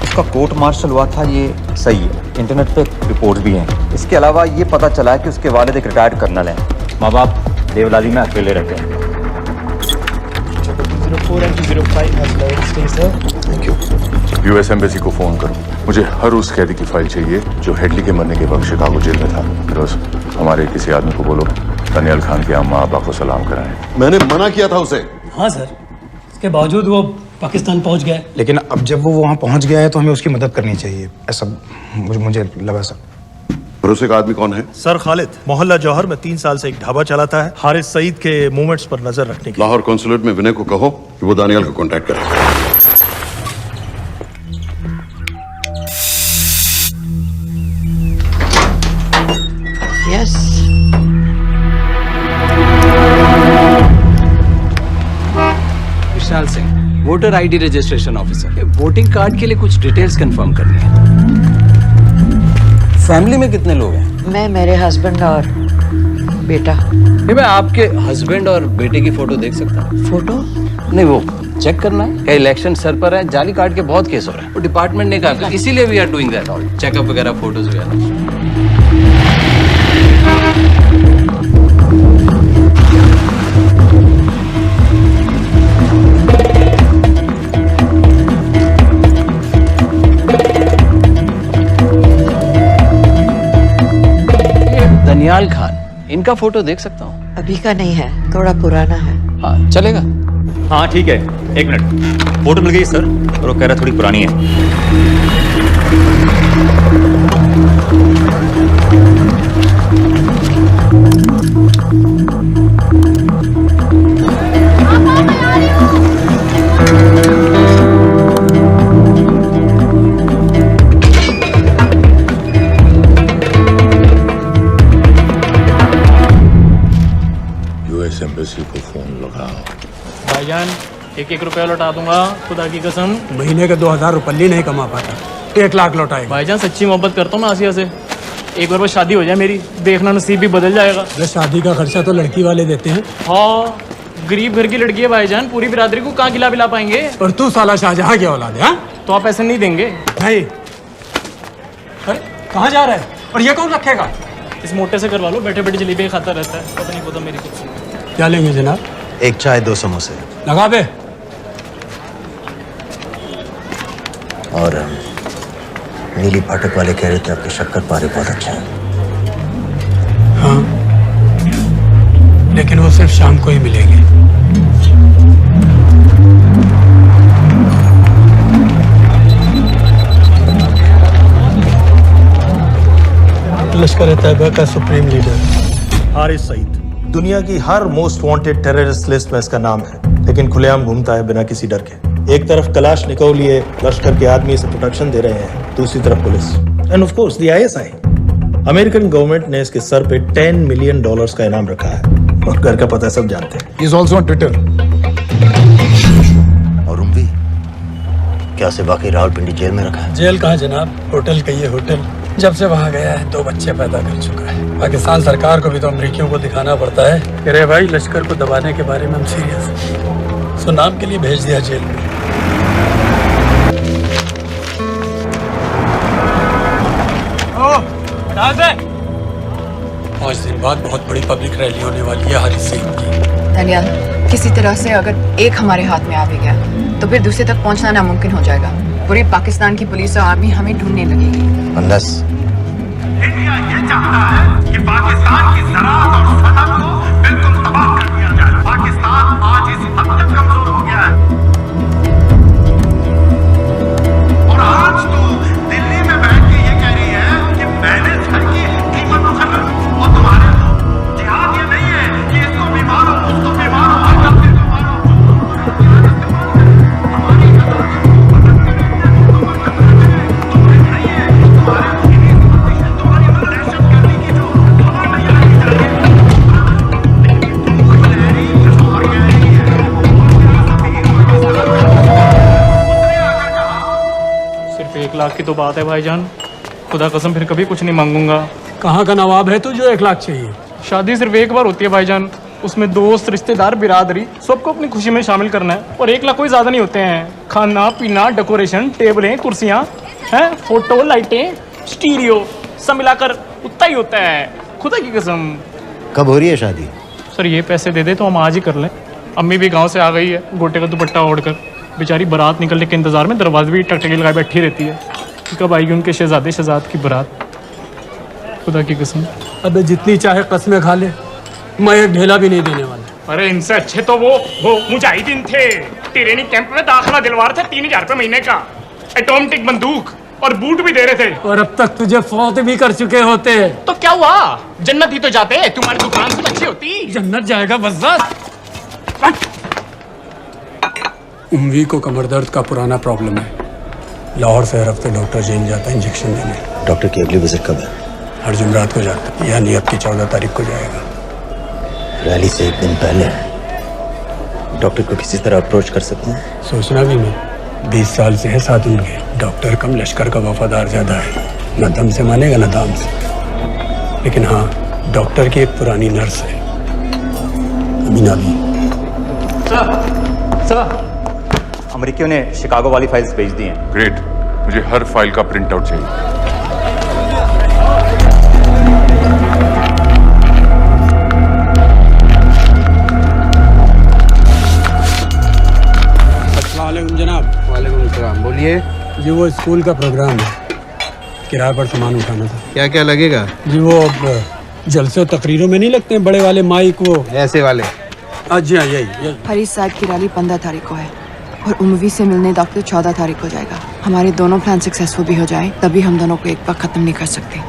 उसका कोर्ट मार्शल हुआ था, ये सही है। इंटरनेट पे रिपोर्ट भी हैं। इसके अलावा ये पता चला है कि उसके वालिद एक रिटायर्ड कर्नल हैं। माँ बाप देवलाली में अकेले रहते हैं। Thank you. यूएस एम्बेसी को फोन करो। मुझे हर उस कैदी की फाइल चाहिए जो हेडली के मरने के वक्त शिकागो जेल में था। फिरोज, हमारे किसी आदमी को बोलो दनियाल खान के अम्मा अब्बा को सलाम कराएं। मैंने मना किया था उसे। हाँ सर, इसके बावजूद वो पाकिस्तान पहुंच गया। लेकिन अब जब वो वहाँ पहुंच गया है तो हमें उसकी मदद करनी चाहिए, ऐसा मुझे लगा सर। भरोसे का आदमी कौन है? सर खालिद, मोहल्ला जौहर में 3 साल से एक ढाबा चलाता है, हारिस सईद के मूवमेंट्स पर नजर रखने के। लाहौर कॉन्सुलेट में विनय को कहो कि वो दानियाल को कांटेक्ट करे। Yes. Vishal Singh, voter ID registration officer. Voting card के लिए कुछ डिटेल्स कंफर्म करनी है। फैमिली में कितने लोग हैं? मैं, मेरे हस्बैंड और बेटा। मैं आपके हस्बैंड और बेटे की फोटो देख सकता हूँ? फोटो? नहीं, वो चेक करना है। क्या इलेक्शन सर पर है? जाली कार्ड के बहुत केस हो रहे हैं। वो डिपार्टमेंट ने कहा, इसीलिए we are doing that all, checkup वगैरह, फोटोज वगैरह। दनियाल खान, इनका फोटो देख सकता हूँ? अभी का नहीं है, थोड़ा पुराना है। हाँ, चलेगा? हाँ ठीक है, 1 मिनट। फोटो मिल गई सर, और वो कह रहा थोड़ी पुरानी है। यूएस एम्बेसी को फोन लगाओ। भाईजान, 1-1 रुपया लौटा दूंगा, खुदा की कसम। महीने के 2000 रुपये नहीं कमा पाता, 1 लाख लौटाएगा। भाईजान, सच्ची मोहब्बत करता हूँ मैं आसिया से। एक बार बस शादी हो जाए मेरी, देखना नसीब भी बदल जाएगा। अरे शादी का खर्चा तो लड़की वाले देते हैं। हाँ, गरीब घर की लड़की है भाईजान, पूरी बिरादरी को कहाँ खिला पिला पाएंगे। और तू साला शाहजहां की औलाद है? तो आप ऐसे नहीं देंगे? नहीं। अरे कहाँ जा रहा है? और ये कौन रखेगा? इस मोटे से करवा लो, बैठे बैठे जलेबी खाता रहता है, पता नहीं पता मेरी कुछ। क्या लेंगे जनाब? 1 चाय 2 समोसे। लगा बे। और नीली फाटक वाले कह रहे थे आपके शक्कर पारे बहुत अच्छे हैं। हाँ, लेकिन वो सिर्फ शाम को ही मिलेंगे। लश्कर तैयबा का सुप्रीम लीडर हारिस सईद, दुनिया की हर मोस्ट वांटेड टेररिस्ट लिस्ट में इसका नाम है, लेकिन खुलेआम घूमता है बिना किसी डर के। एक तरफ कलाशनिकोव लिए लश्कर के आदमी इसे प्रोटेक्शन दे रहे हैं, दूसरी तरफ police end of course the ISI. American government ने इसके सर पे $10 मिलियन का इनाम रखा है, और घर का पता सब जानते हैं। He is also on Twitter. और उम्मी, क्या से बाकी रावलपिंडी जेल में रखा है? जेल कहाँ जनाब, होटल का ये होटल। जब से वहाँ गया है 2 बच्चे पैदा कर चुका है। पाकिस्तान सरकार को भी तो अमरीकियों को दिखाना पड़ता है। अरे भाई, लश्कर को दबाने के बारे में हम सीरियस हैं। सो नाम के लिए भेज दिया जेल में। पाँच दिन बाद बहुत बड़ी पब्लिक रैली होने वाली है हारिस सईद की। दनियाल, किसी तरह से अगर एक हमारे हाथ में आ भी गया तो फिर दूसरे तक पहुंचना नामुमकिन हो जाएगा। पूरी पाकिस्तान की पुलिस और आर्मी हमें ढूंढने लगेगी। अंदस, इंडिया ये चाहता है कि पाकिस्तान की ज़राअत और सनअत को बिल्कुल तबाह कर दिया जाए। पाकिस्तान आज इस हद तक कमजोर हो गया है, और आज तो दिल्ली में बैठ के ये कह रही है कि मैंने घर की कीमत मुकर्रर, और तुम्हारे जिहाद ये नहीं है कि इसको की तो बात है भाईजान, खुदा कसम फिर कभी कुछ नहीं मांगूंगा। कहाँ का नवाब है तू जो 1 लाख चाहिए? शादी सिर्फ एक बार होती है भाईजान, उसमें दोस्त रिश्तेदार बिरादरी सबको अपनी खुशी में शामिल करना है, और 1 लाख कोई ज्यादा नहीं होते हैं। खाना पीना, डेकोरेशन, टेबलें, कुर्सियां हैं, फोटो, लाइटें, स्टीरियो सब मिलाकर उतना ही होता है, खुदा की कसम। कब हो रही है शादी? सर ये पैसे दे दे तो हम आज ही कर लें। अम्मी भी गांव से आ गई है गोटे का दुपट्टा ओढ़कर, बेचारी बारात निकलने के इंतजार में दरवाजे भी टकटकी लगाए बैठी रहती है कि कब आएगी उनके शहजाद की बारात, खुदा की कसम। अबे जितनी चाहे कस्में खा ले, मैं एक ढेला भी नहीं देने वाला। अरे इनसे अच्छे तो वो मुजाहिदीन थे, ट्रेनिंग कैंप में दाखिला दिलवा रहे थे 3000 रुपये महीने का, एटॉमिक बंदूक और बूट भी दे रहे थे। और अब तक तुझे फौत भी कर चुके होते। तो क्या हुआ, जन्नत ही तो जाते, तुम्हारी दुकान से अच्छी होती। जन्नत जाएगा बस। उम्वी को कमर दर्द का पुराना प्रॉब्लम है, लाहौर से हर हफ्ते डॉक्टर जेल जाता है इंजेक्शन देने। डॉक्टर की अगली विजिट कब है? हर जुमरात को जाता है, यानी अब की 14 तारीख को जाएगा। रैली से 1 दिन पहले डॉक्टर को किसी तरह अप्रोच कर सकते हैं? सोचना भी नहीं, 20 साल से है साथ उनके। डॉक्टर कम लश्कर का वफादार ज्यादा है, न दम से मानेगा न दाम से। लेकिन हाँ, डॉक्टर की एक पुरानी नर्स है, अमीना भी। सर, अमेरिकियों ने शिकागो वाली फाइल्स भेज दी हैं। ग्रेट, मुझे हर फाइल का प्रिंट आउट चाहिए। अस्सलाम वालेकुम जनाब। वालेकुम सलाम, बोलिए। जी वो स्कूल का प्रोग्राम है, किराए पर सामान उठाना था। क्या क्या लगेगा? जी वो जलसे और तकरीरों में नहीं लगते हैं बड़े वाले माइक, वो ऐसे वाले? जी हाँ, यही। हरीश साहब की रैली 15 तारीख को है और उम्वी से मिलने डॉक्टर 14 तारीख को जाएगा। हमारे दोनों प्लान सक्सेसफुल भी हो जाए तभी हम दोनों को एक बार खत्म नहीं कर सकते।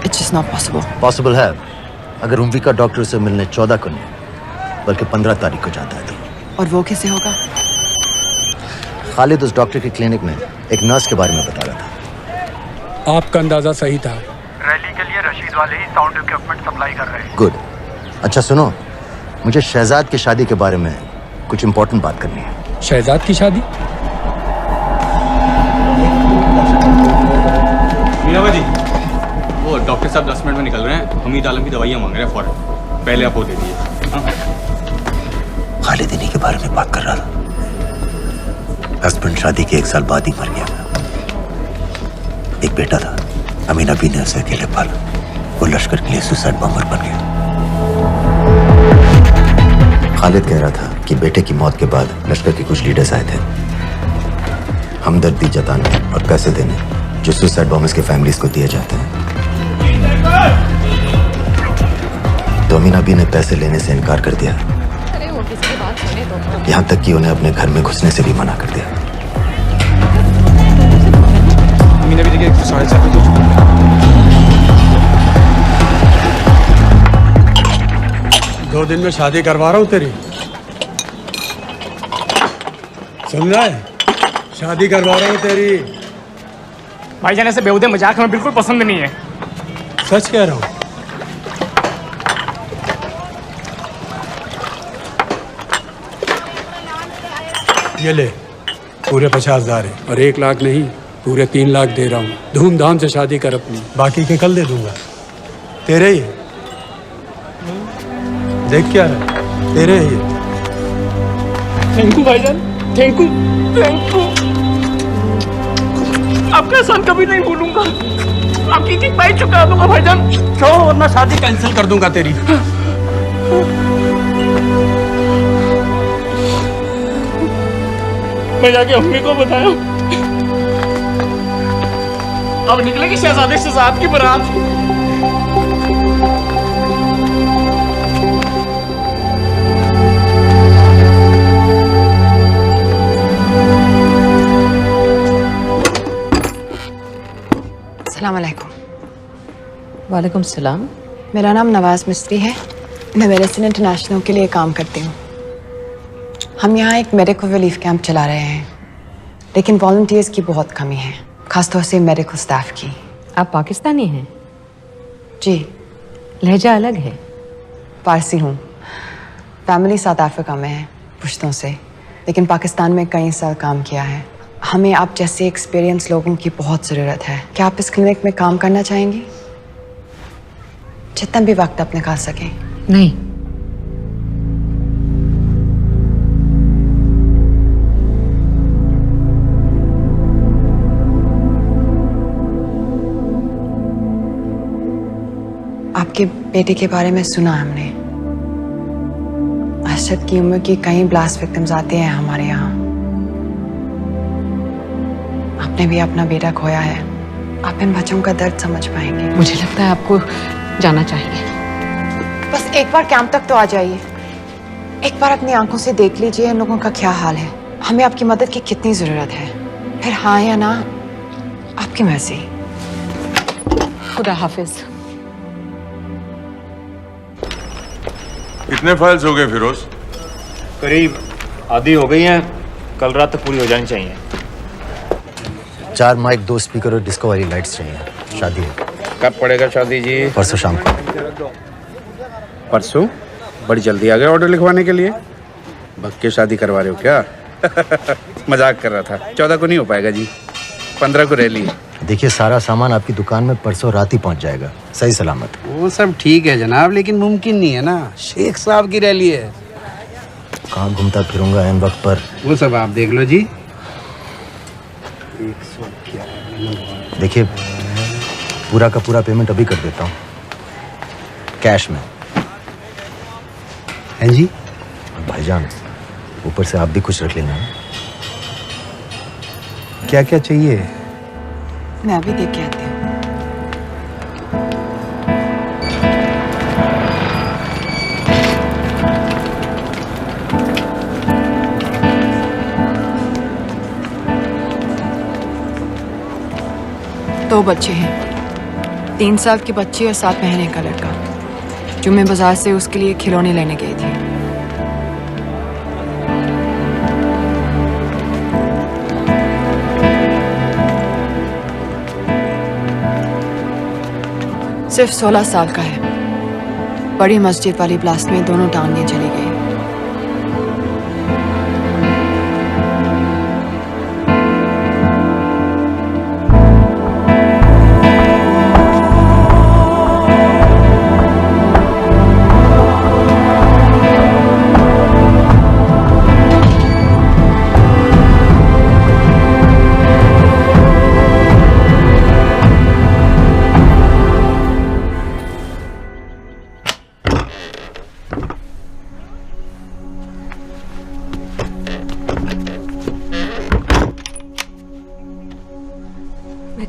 It's just not possible. Possible है अगर उम्वी का डॉक्टर से मिलने 14 को नहीं बल्कि 15 तारीख को जाता है तो। और वो कैसे होगा? खालिद उस डॉक्टर की क्लिनिक में एक नर्स के बारे में बता रहा था। आपका अंदाजा सही था। रैली के लिए रशीद वाले ही साउंड इक्विपमेंट सप्लाई कर रहे हैं। गुड। अच्छा सुनो, मुझे शहजाद की शादी के बारे में कुछ इंपॉर्टेंट बात करनी है। शहजाद की शादी? मीनावा जी, वो डॉक्टर साहब 10 मिनट में निकल रहे हैं, हमीद आलम की दवाइयाँ मांग रहे हैं फौरन, पहले आप वो दे दिए। खालिद इन्हीं के बारे में बात कर रहा था। हस्बैंड शादी के 1 साल बाद ही मर गया। एक बेटा था, अमीना भी ने उसे अकेले पाला। वो लश्कर के लिए सुसाइड बॉम्बर बन गया। खालिद कह रहा था कि बेटे की मौत के बाद लश्कर के कुछ लीडर्स आए थे हमदर्दी जताने और पैसे देने जो सुसाइड बॉम्बर्स के फैमिलीज को दिए जाते हैं। तो अमीना भी ने पैसे लेने से इनकार कर दिया, यहाँ तक कि उन्हें अपने घर में घुसने से भी मना कर दिया। अमीना भी देखिए 7.5 हो चुका है। 2 दिन में शादी करवा रहा हूँ तेरी, सुन रहा है? शादी करवा रहा हूँ तेरी। भाईजान ऐसे बेहुदे मजाक हमें बिल्कुल पसंद नहीं है। सच कह रहा हूँ। ये ले, पूरे 50,000 है और 1 लाख नहीं, पूरे 3 लाख दे रहा हूँ। धूमधाम से शादी कर अपनी, बाकी के कल दे दूंगा। तेरे ही देख क्या रहा, तेरे ही। थैंक यू भाईजान, थैंक यू, थैंक यू। आपका एहसान कभी नहीं भूलूंगा, आपकी एक पाई चुका दूंगा भाईजान। छोड़ वरना शादी कैंसिल कर दूंगा तेरी। मैं जाके अम्मी को बताया, अब निकलेगी शहजादे शहजाद की बारात। अस्सलाम वालेकुम। वालेकुम सलाम। मेरा नाम नवाज मिस्त्री है, मैं मेडिसिन इंटरनेशनल के लिए काम करती हूँ। हम यहाँ एक मेडिकल रिलीफ कैंप चला रहे हैं, लेकिन वॉलंटियर्स की बहुत कमी है, खासतौर से मेडिकल स्टाफ की। आप पाकिस्तानी हैं? जी। लहजा अलग है। पारसी हूँ, फैमिली साउथ अफ्रीका में है पुश्तों से, लेकिन पाकिस्तान में कई साल काम किया है। हमें आप जैसे एक्सपीरियंस लोगों की बहुत ज़रूरत है। क्या आप इस क्लिनिक में काम करना चाहेंगी? जितना भी वक्त आप निकाल सकें। नहीं। आपके बेटे के बारे में सुना हमने। अरशद की उम्र की कई ब्लास्ट विक्टिम्स आते हैं हमारे यहाँ। आपने भी अपना बेटा खोया है। आप इन बच्चों का दर्द समझ पाएंगे। मुझे लगता है आपको जाना चाहिए। बस एक बार कैंप तक तो आ जाइए। एक बार अपनी आंखों से देख लीजिए इन लोगों का क्या हाल है। हमें आपकी मदद की कितनी जरूरत है। फिर हाँ या ना आपकी मर्जी। खुदा हाफिज। कितने फाइल्स हो गए फिरोज? करीब आधी हो गई हैं, कल रात तक पूरी हो जानी चाहिए। 4 माइक, 2 स्पीकर और डिस्को वाली लाइट्स चाहिए। शादी है। कब पड़ेगा शादी जी? परसों शाम को। परसों? बड़ी जल्दी आ गए ऑर्डर लिखवाने के लिए। भग के शादी करवा रहे हो क्या? मजाक कर रहा था। 14 को नहीं हो पाएगा जी, 15 को रैली है। देखिए सारा सामान आपकी दुकान में परसों रात ही पहुंच जाएगा, सही सलामत। वो सब ठीक है जनाब, लेकिन मुमकिन नहीं है ना। शेख साहब की रैली है। कहाँ घूमता फिरूंगा इन वक्त पर? वो सब आप देख लो जी। देखिए पूरा का पूरा पेमेंट अभी कर देता हूँ, कैश में। हैं जी? भाईजान ऊपर से आप भी कुछ रख लेना। क्या क्या चाहिए? मैं अभी देख के आती हूँ। दो बच्चे हैं, 3 साल की बच्ची और 7 महीने का लड़का, जो मैं बाजार से उसके लिए खिलौने लेने गई थी। सिर्फ 16 साल का है। बड़ी मस्जिद वाली ब्लास्ट में दोनों टांगें चली गई।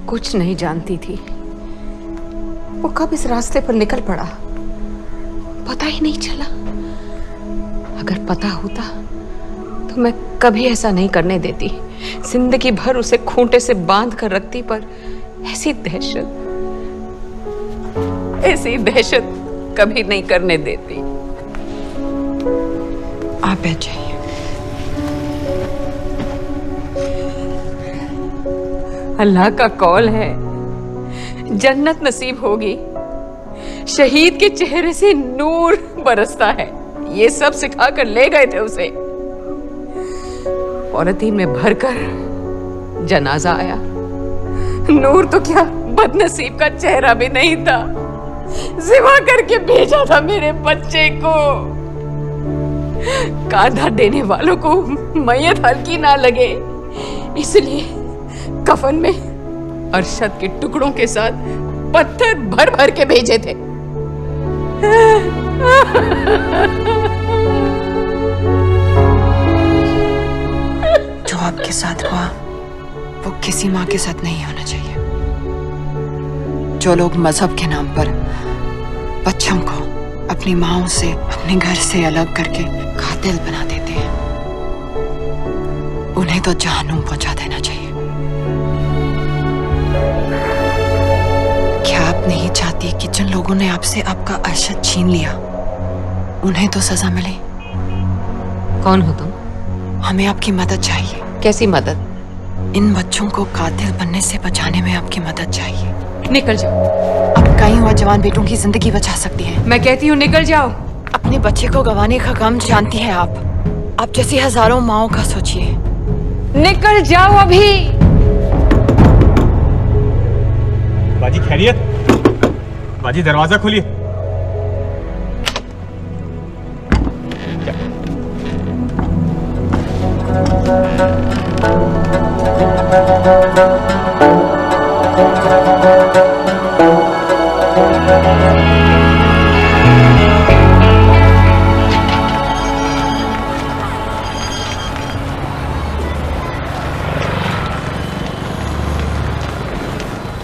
कुछ नहीं जानती थी वो कब इस रास्ते पर निकल पड़ा, पता ही नहीं चला। अगर पता होता तो मैं कभी ऐसा नहीं करने देती। जिंदगी भर उसे खूंटे से बांध कर रखती, पर ऐसी दहशत कभी नहीं करने देती। आप बैठ जाइए। अल्लाह का कौल है, जन्नत नसीब होगी। शहीद के चेहरे से नूर बरसता है। ये सब सिखा कर ले गए थे उसे। पॉलिथीन में भरकर जनाजा आया। नूर तो क्या, बदनसीब का चेहरा भी नहीं था। जिवा करके भेजा था मेरे बच्चे को। कांधा देने वालों को मैयत हल्की ना लगे, इसलिए कफन में अरशद के टुकड़ों के साथ पत्थर भर भर के भेजे थे। जो आपके साथ हुआ वो किसी माँ के साथ नहीं होना चाहिए। जो लोग मजहब के नाम पर बच्चों को अपनी माँओं से, अपने घर से अलग करके कातिल बना देते हैं, उन्हें तो जहन्नुम पहुंचा देना चाहिए। क्या आप नहीं चाहती कि जिन लोगों ने आपसे आपका अरशद छीन लिया उन्हें तो सजा मिले? कौन हो तुम? हमें आपकी मदद चाहिए। कैसी मदद? इन बच्चों को कातिल बनने से बचाने में आपकी मदद चाहिए। निकल जाओ। आप कई हुआ जवान बेटों की जिंदगी बचा सकती हैं। मैं कहती हूँ निकल जाओ। अपने बच्चे को गंवाने का गम जानती हैं आप जैसी हजारों माओं का सोचिए। निकल जाओ अभी। बाजी खैरियत? बाजी दरवाजा खोलिए।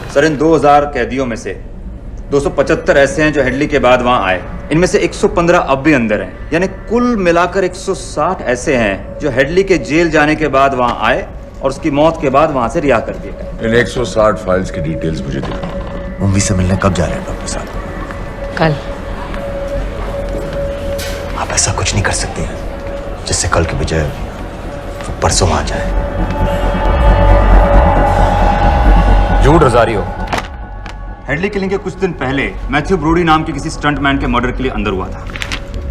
सर, इन 2000 कैदियों में से 275 ऐसे हैं जो हेडली के बाद वहां आए। इनमें से 115 अब भी अंदर हैं, यानी कुल मिलाकर 160 ऐसे हैं जो हेडली के जेल जाने के बाद वहां आए और उसकी मौत के बाद वहां से रिहा कर दिए गए। इन 160 फाइल्स की डिटेल्स मुझे दिखाओ। मम्मी से मिलने कब जा रहे हैं डॉक्टर साहब? कल। आप ऐसा कुछ नहीं कर सकते हैं जिससे कल के बजाय वो परसों आ जाए। जूड रोजारियो हेडली किलिंग के कुछ दिन पहले मैथ्यू ब्रोडी नाम के किसी स्टंटमैन के मर्डर के लिए अंदर हुआ था,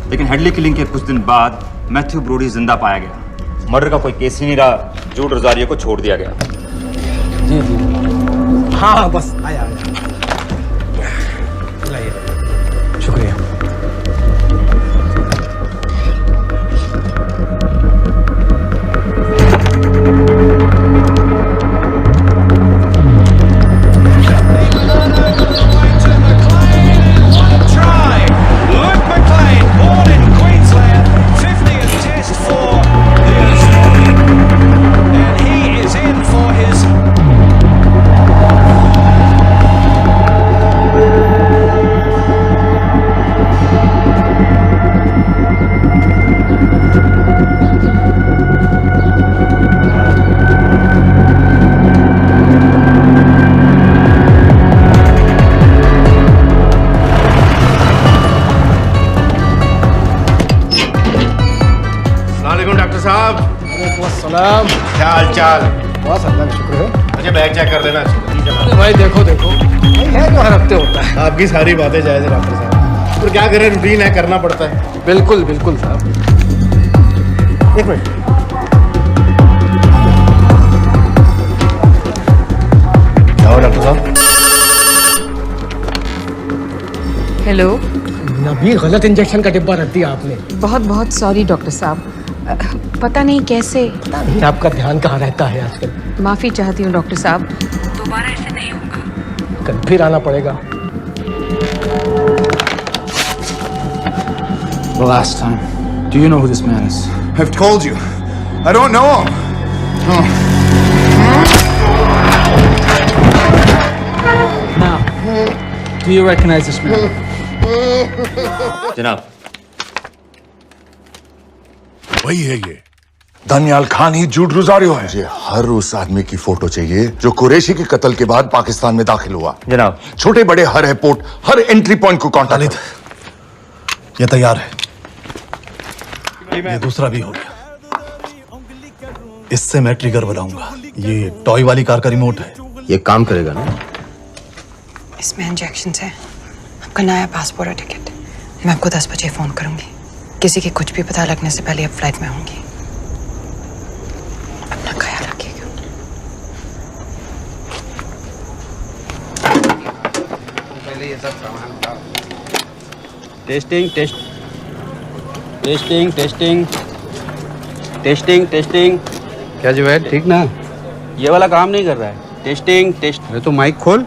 लेकिन हेडली किलिंग के कुछ दिन बाद मैथ्यू ब्रोडी जिंदा पाया गया। मर्डर का कोई केस ही नहीं रहा, जूड रोजारियो को छोड़ दिया गया। जी जी, हाँ बस आया। शुक्रिया। सलाम, क्या हाल चाल? बस अल्लाह का शुक्र है। मुझे बैग चेक कर देना। अरे भाई देखो देखो, भाई है जो हर हफ्ते होता है। आपकी सारी बातें जायज है डॉक्टर साहब, पर क्या करें, रूटीन है, करना पड़ता है। बिल्कुल बिल्कुल साहब। एक मिनट। जाओ डॉक्टर साहब। हेलो। नबी, गलत इंजेक्शन का डिब्बा रख दिया आपने। बहुत बहुत सॉरी डॉक्टर साहब, पता नहीं कैसे। पता नहीं आपका ध्यान कहाँ रहता है आजकल। माफी चाहती हूँ डॉक्टर साहब, दोबारा ऐसे नहीं होगा। कल फिर आना पड़ेगा। The last time. Do you know who this man is? I've told you. I don't know him. Now, do you recognize this man? जनाब, वही है ये दानियाल खान ही जूड रोजारियो है। मुझे हर उस आदमी की फोटो चाहिए जो कुरैशी के कत्ल के बाद पाकिस्तान में दाखिल हुआ। जनाब, छोटे बड़े हर एयरपोर्ट, हर एंट्री पॉइंट को कांटेक्ट। ये तैयार है, ये दूसरा भी हो गया। इससे मैं ट्रिगर बनाऊंगा। ये टॉय वाली कार का रिमोट है। ये काम करेगा ना? इसमें इंजेक्शन है। आपका नया पासपोर्ट और टिकट। मैं आपको 10 बजे फोन करूंगी। किसी के कुछ भी पता लगने से पहले आप फ्लाइट में होंगी। अपना ख्याल रखिएगा। पहले ये सब सामान उठाओ। Testing test testing testing testing testing. क्या जुबैर, ठीक ना? ये वाला काम नहीं कर रहा है। Testing test. अरे तो माइक खोल।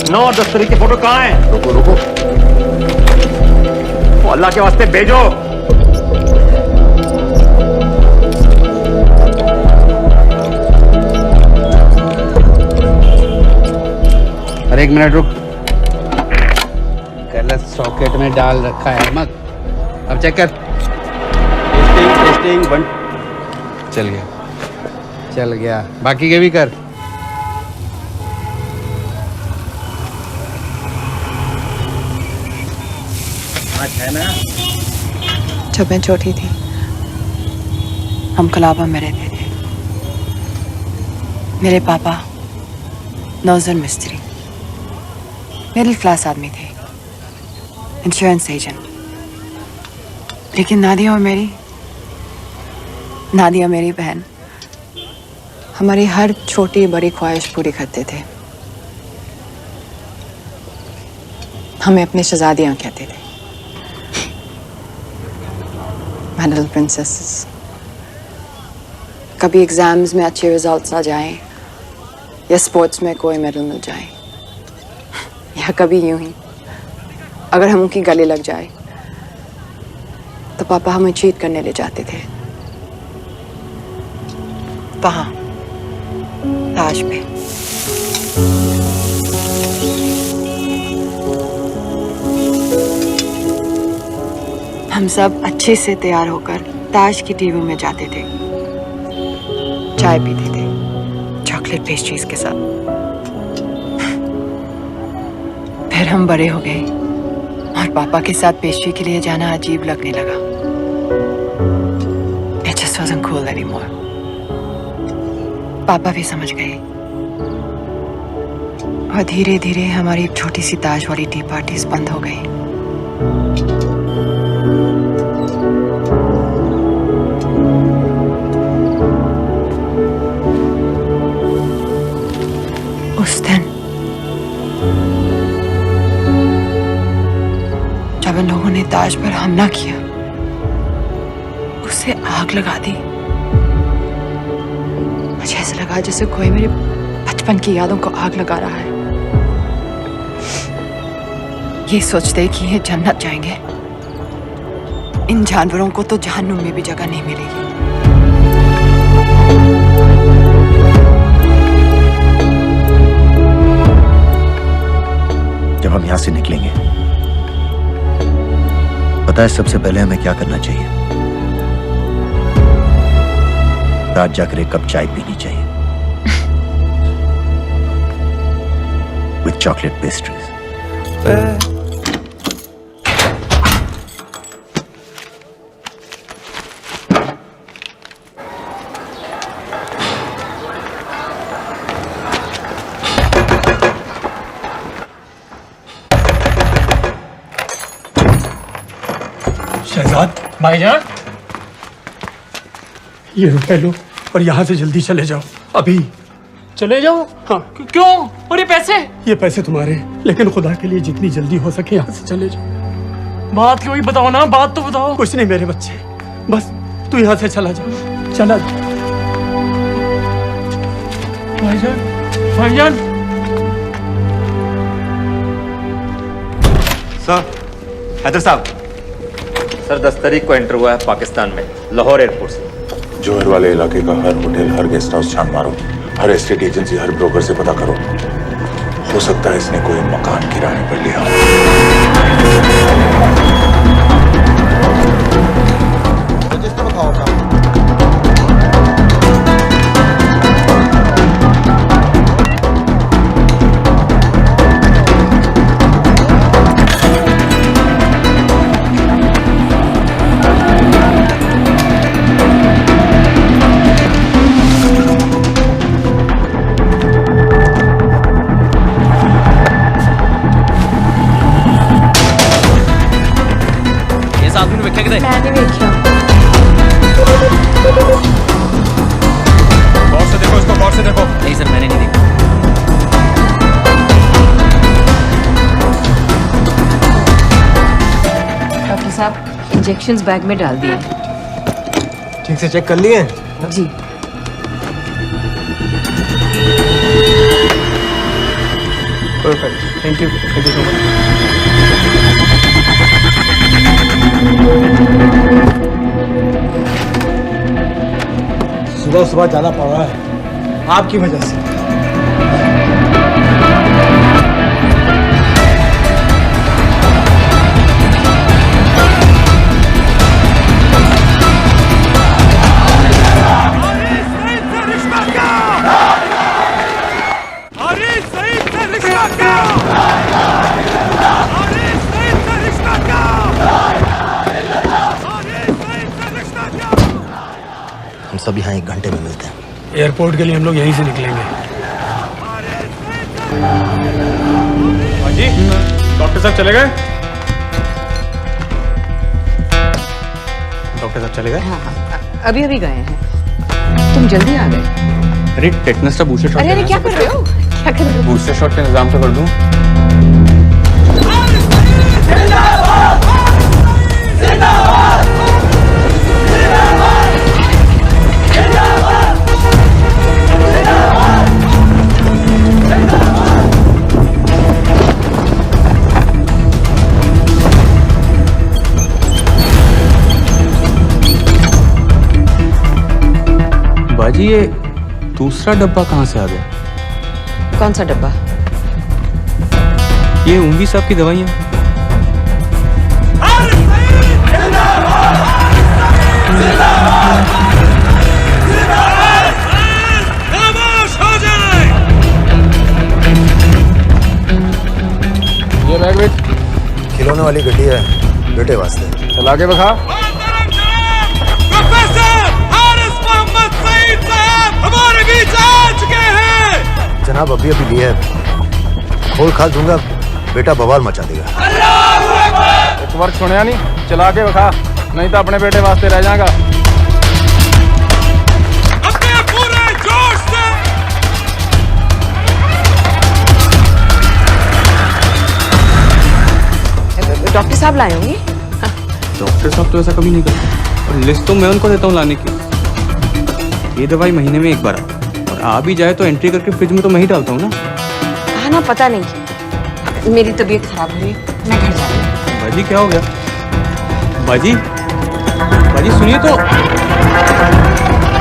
नो, दस्तरी की फोटो कहाँ है? रुको रुको, वो अल्लाह के वास्ते भेजो। अरे एक मिनट रुक, गलत सॉकेट में डाल रखा है मत। अब चेक कर। टेस्टिंग टेस्टिंग बन। चल गया, चल गया। बाकी के भी कर। है ना? जब मैं छोटी थी, हम कलाबा में रहते थे। मेरे पापा नौजर मिस्त्री, मिडिल क्लास आदमी थे, इंश्योरेंस एजेंट। लेकिन नादिया और मेरी नादिया मेरी बहन हमारी हर छोटी बड़ी ख्वाहिश पूरी करते थे। हमें अपने शहजादियां कहते थे, My little princesses। कभी एग्जाम्स में अच्छे रिजल्ट्स आ जाएं या स्पोर्ट्स में कोई मेडल मिल जाए, या कभी यूं ही अगर हम उनकी गले लग जाए तो पापा हमें चीट करने ले जाते थे। कहाँ? ताज पे। हम सब अच्छे से तैयार होकर ताज की टीवी में जाते थे, चाय पीते थे चॉकलेट पेस्ट्रीज के साथ। फिर हम बड़े हो गए और पापा के साथ पेस्ट्री के लिए जाना अजीब लगने लगा। It just wasn't cool anymore। पापा भी समझ गए और धीरे धीरे हमारी छोटी सी ताज वाली टी पार्टीज बंद हो गई। उस दिन जब इन लोगों ने ताज पर हमला किया, उसे आग लगा दी। मुझे ऐसा लगा जैसे कोई मेरे बचपन की यादों को आग लगा रहा है। ये सोचते कि ये जन्नत जाएंगे, इन जानवरों को तो जहन्नुम में भी जगह नहीं मिलेगी। जब हम यहां से निकलेंगे, पता है सबसे पहले हमें क्या करना चाहिए? रात जाकर एक कप चाय पीनी चाहिए विथ चॉकलेट पेस्ट्रीज। शहजाद भाईजान, ये रुपए लो और यहाँ से जल्दी चले जाओ अभी। चले जाओ? हाँ। क्यों? और ये पैसे? ये पैसे तुम्हारे हैं, लेकिन खुदा के लिए जितनी जल्दी हो सके यहाँ से चले जाओ। बात क्यों ही बताओ ना, बात तो बताओ। कुछ नहीं मेरे बच्चे, बस तू यहाँ से चला जा, चला जा। भाईजान, भाईजान। सर, हैदर साहब, सर 10 तारीख को एंटर हुआ है पाकिस्तान में, लाहौर एयरपोर्ट से। जोहर वाले इलाके का हर होटल, हर गेस्ट हाउस छान मारो, हर एस्टेट एजेंसी, हर ब्रोकर से पता करो। हो सकता है इसने कोई मकान किराए पर लिया। मैंने देखा। गौर से देखो इसको, गौर से देखो। नहीं सर, मैंने नहीं देखा। डॉक्टर साहब, इंजेक्शंस बैग में डाल दिए। ठीक से चेक कर लिए? जी। Perfect, thank you so much. सुबह सुबह जाना पड़ रहा है आपकी वजह से। हम सब यहाँ 1 घंटे में मिलते हैं। एयरपोर्ट के लिए हम लोग यहीं से निकलेंगे। हाँ जी, डॉक्टर साहब चले गए? डॉक्टर साहब चले गए? अभी अभी गए हैं। तुम जल्दी आ गए। अरे टेटनस का बूस्टर शॉट। अरे क्या कर रहे हो? क्या कर रहे हो? बूस्टर शॉट का इंतजाम तो कर दूं। बाजी ये दूसरा डब्बा कहाँ से आ गया? कौन सा डब्बा? ये उंगी साहब की दवाइयाँ। ये बैग बेच खिलौने वाली गड्डी है बेटे वास्ते। चला के बखा। हमारे बीच आ चुके हैं। जनाब अभी अभी लिया है, खोल खा दूंगा बेटा बवाल मचा देगा। एक बार सुनिया नहीं, चला के बखा, नहीं तो अपने बेटे वास्ते रह जाएगा। अपने पूरे जोश से डॉक्टर साहब लाए होंगे। डॉक्टर साहब तो ऐसा कभी नहीं करते, और लिस्ट तो मैं उनको देता हूँ लाने की। ये दवाई महीने में एक बार और आ भी जाए तो एंट्री करके फ्रिज में तो मैं ही डालता हूँ ना। हाँ ना, पता नहीं, मेरी तबीयत खराब हुई, मैं घर जा रही हूँ। बाजी क्या हो गया? बाजी बाजी सुनिए तो।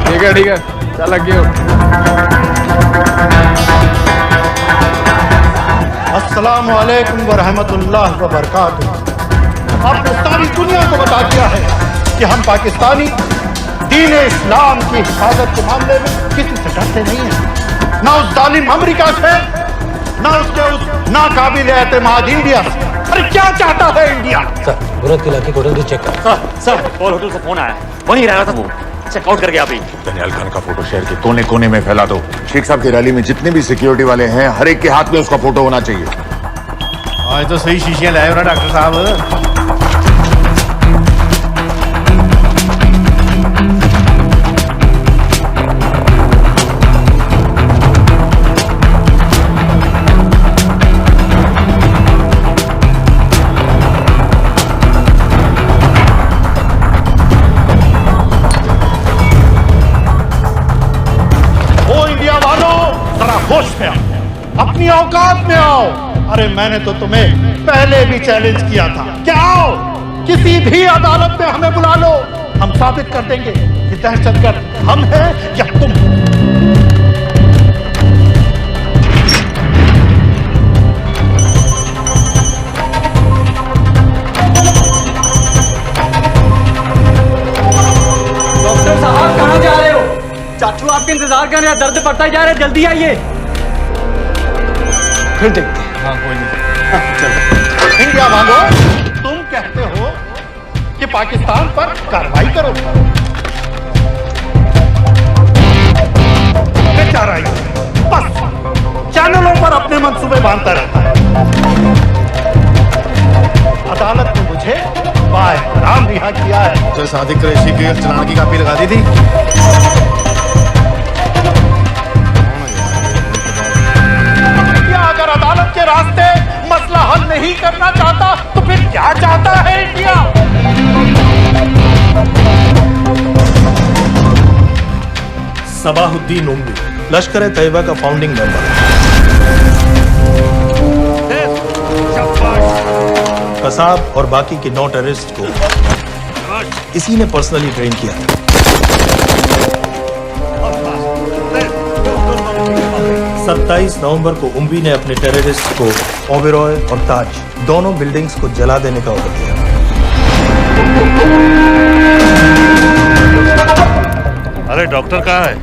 ठीक है चल लग गया। अस्सलाम वालेकुम व रहमतुल्लाह व बरकातुहू। आपने सारी दुनिया को बता दिया है कि हम पाकिस्तानी दीन इस्लाम की हिफाजत के मामले में किसी से डरते नहीं हैं, ना उस जालिम अमेरिका से, ना उसके उस नाकाबिल एतमाद इंडिया से। अरे क्या चाहता है इंडिया? सर बुरत के इलाके को चेक कर। सर पॉल होटल से फोन आया, वहीं रह रहा था वो, चेकआउट कर गया अभी। दनियाल खान का फोटो शहर के कोने कोने में फैला दो। शेख साहब की रैली में जितने भी सिक्योरिटी वाले हैं, हर एक के हाथ में उसका फोटो होना चाहिए। आज तो सही शीशियां लाए हो ना डॉक्टर साहब। होश में आओ, अपनी औकात में आओ। अरे मैंने तो तुम्हें पहले भी चैलेंज किया था कि आओ किसी भी अदालत में हमें बुला लो, हम साबित कर देंगे कि दहशतगर्द हम हैं या तुम। डॉक्टर साहब कहाँ जा रहे हो? चाचू आपके इंतजार कर रहे हैं, दर्द बढ़ता जा रहा है, जल्दी आइए। फिर देखते हैं। हाँ कोई नहीं, चलो। इंडिया वालों, तुम कहते हो कि पाकिस्तान पर कार्रवाई करो, बेचारा ही बस चैनलों पर अपने मंसूबे बांधता रहता है। अदालत ने मुझे बाएहतराम रिहा किया है। तो सादिक कुरैशी की चलान की कापी लगा दी थी। अगर अदालत के रास्ते मसला हल नहीं करना चाहता तो फिर क्या चाहता है इंडिया? सबाहुद्दीन उम्मी लश्कर तैयबा का फाउंडिंग मेंबर, कसाब और बाकी के 9 टेररिस्ट को इसी ने पर्सनली ट्रेन किया था। 27 नवंबर को उम्वी ने अपने टेररिस्ट को ओबेरॉय और ताज दोनों बिल्डिंग्स को जला देने का ऑर्डर दिया। अरे डॉक्टर कहाँ है?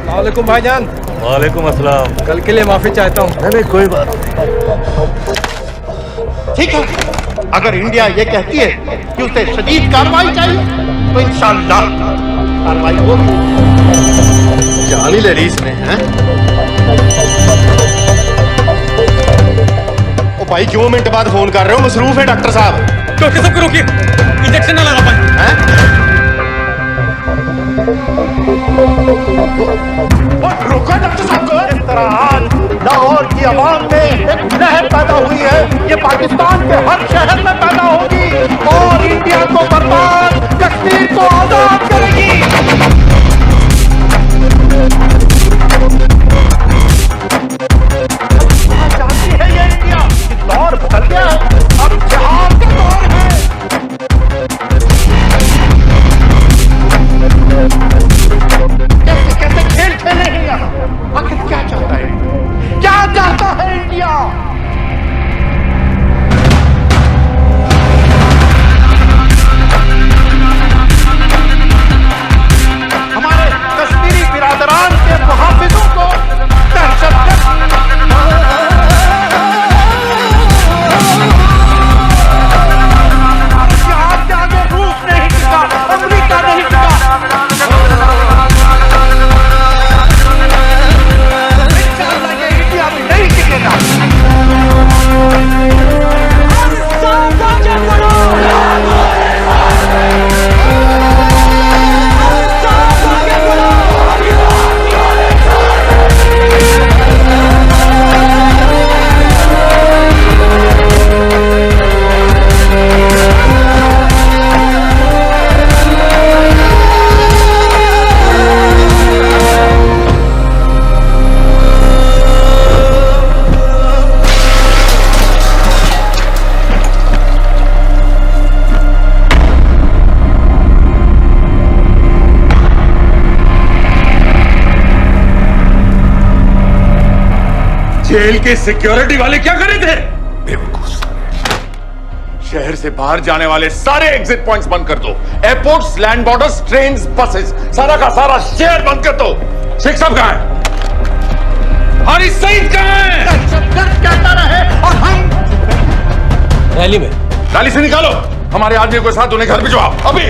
वालेकुम भाईजान। वालेकुम अस्सलाम। कल के लिए माफी चाहता हूँ। नहीं कोई बात। ठीक है, अगर इंडिया ये कहती है कि उसे शदीद कार्रवाई चाहिए तो इंशाअल्लाह कार्रवाई होगी। जान ही ले ली इसने, हैं? ओ भाई 2 मिनट बाद फोन कर रहे हो, मसरूफ है डॉक्टर साहब। डॉक्टर साहब को रोकिए, इंजेक्शन ना लगा पाए। रुको डॉक्टर साहब को। इस तरह आज लाहौर की आवाम में एक लहर पैदा हुई है, ये पाकिस्तान के हर शहर में पैदा होगी और इंडिया को बर्बाद, कश्मीर को आजाद करेगी। जानती है ये इंडिया, दौर बदल गया है, अब जिहाद का दौर है। कैसे कैसे खेल खेले हैं यहाँ, आखिर क्या चाहता है, क्या चाहता है इंडिया? हमारे कश्मीरी बिरादरान के मुहाफिजों को दहशतगर्द जिहाद के आगे रूस नहीं टिका, अमेरिका नहीं टिका। इंशाअल्लाह ये इंडिया भी नहीं टिकेगा। जेल के सिक्योरिटी वाले क्या करे थे? बेवकूफ। शहर से बाहर जाने वाले सारे एग्जिट पॉइंट्स बंद कर दो, airports, land borders, trains, buses, सारा का सारा शहर बंद कर दो। शेख साहब कहां है? हारिस सईद कहां है? दहशतगर्द कहता रहे और हम रैली में। रैली से निकालो हमारे आदमी को साथ, उन्हें घर भिजवाओ अभी।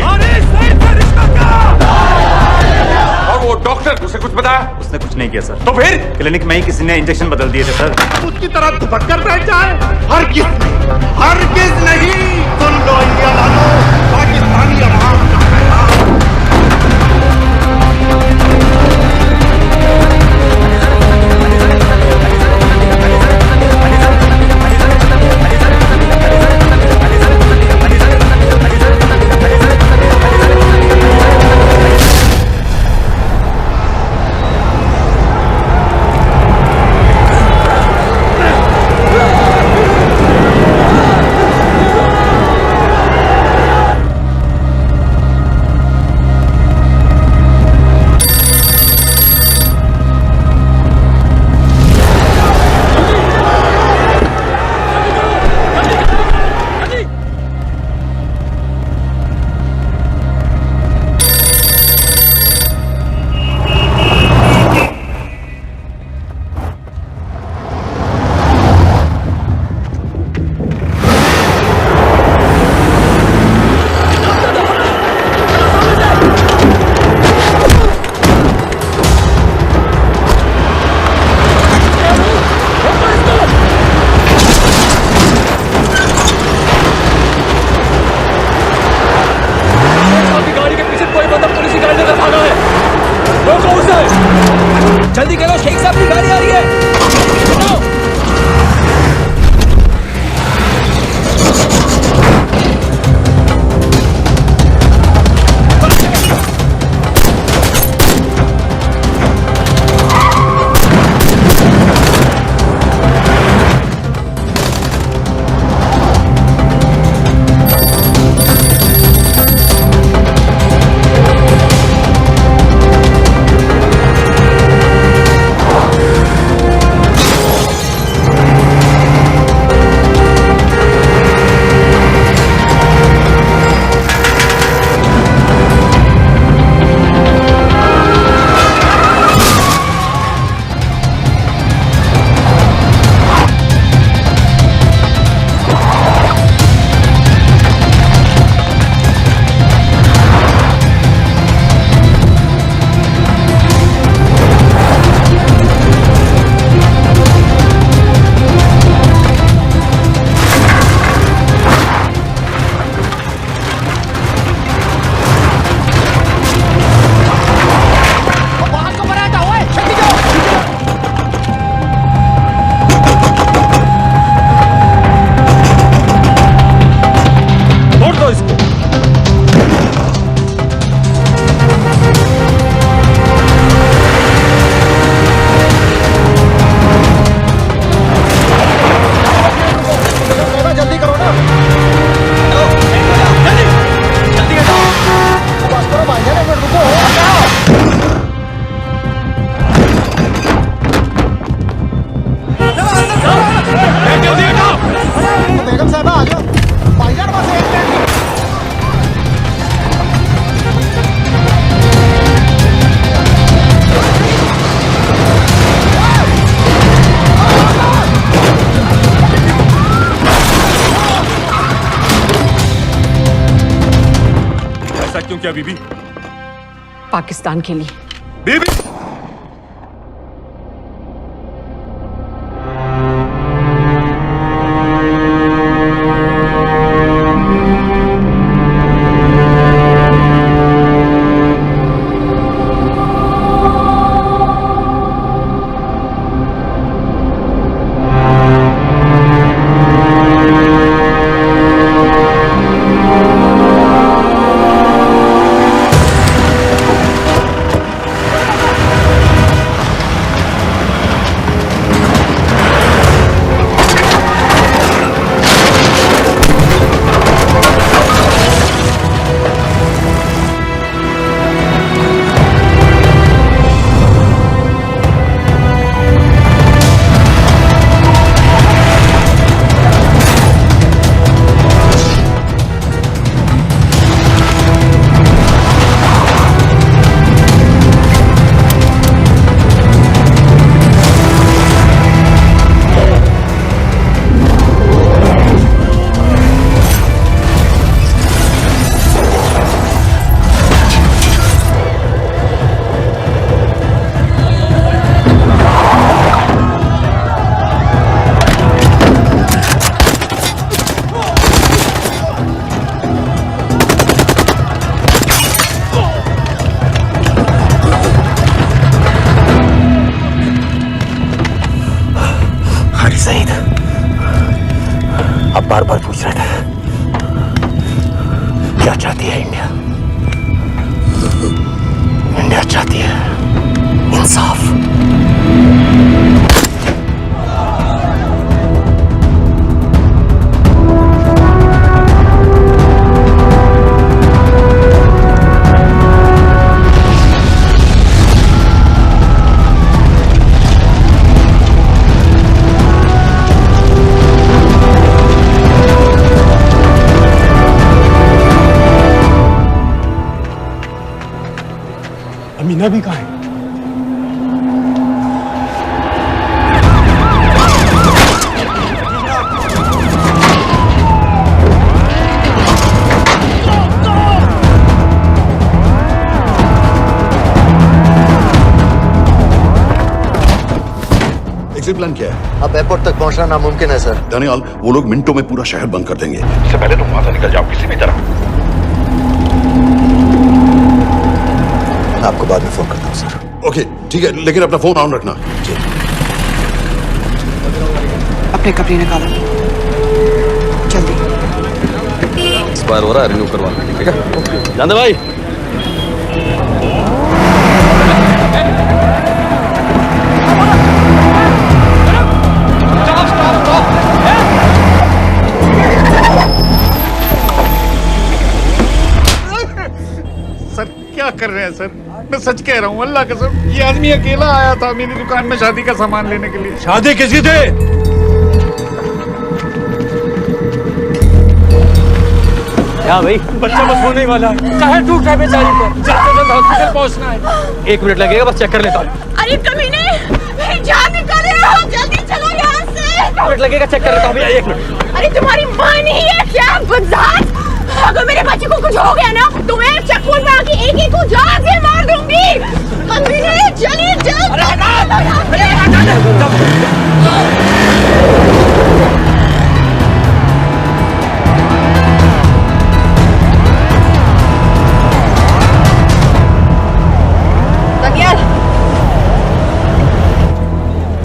और वो डॉक्टर, उसे कुछ बताया? उसने कुछ नहीं किया सर। तो फिर क्लिनिक में ही किसी ने इंजेक्शन बदल दिए थे सर। उसकी तरह दुपट कर बैठ जाए, हर किस नहीं। सुन लो इंडिया वालों, पाकिस्तानी अवाम का पैगाम। क्यों किया बीबी? पाकिस्तान के लिए। बीबी बार बार पूछ रहा था क्या चाहती है इंडिया। इंडिया चाहती है इंसाफ। अमीना भी कहाँ है? एग्जिट प्लान क्या है? अब एयरपोर्ट तक पहुंचना नामुमकिन है सर। दानियाल, वो लोग मिनटों में पूरा शहर बंद कर देंगे। इससे पहले तुम वहां से निकल जाओ किसी भी तरह। आपको बाद में फोन करता हूँ सर। ओके ठीक है, लेकिन अपना फोन ऑन रखना। जी। अपने कपड़े निकालो जल्दी। एक्सपायर हो रहा है, रिन्यू करवा लेंगे। ठीक है जानते भाई। सर क्या कर रहे हैं सर? मैं सच कह रहा हूँ, अल्लाह कसम, ये आदमी अकेला आया था मेरी दुकान में शादी का सामान लेने के लिए। शादी किसकी थी? क्या भाई? बच्चा बस होने ही वाला है। कहाँ टूट है बेचारी पर? जल्द से जल्द हॉस्पिटल पहुंचना है। 1 मिनट लगेगा, बस चेक कर लेता हूँ। अरे कमीने, मेरी जान निकाल रहे हो, जल्दी चलो यहाँ से। 1 मिनट लगेगा, चेक कर लेता हूँ भैया, 1 मिनट। अरे तुम्हारी माँ नहीं है क्या गुजरात? अगर मेरे बच्चे को कुछ हो गया ना तो मैं चक्कू में आके एक को जान से मार दूंगी। कमीने चलिए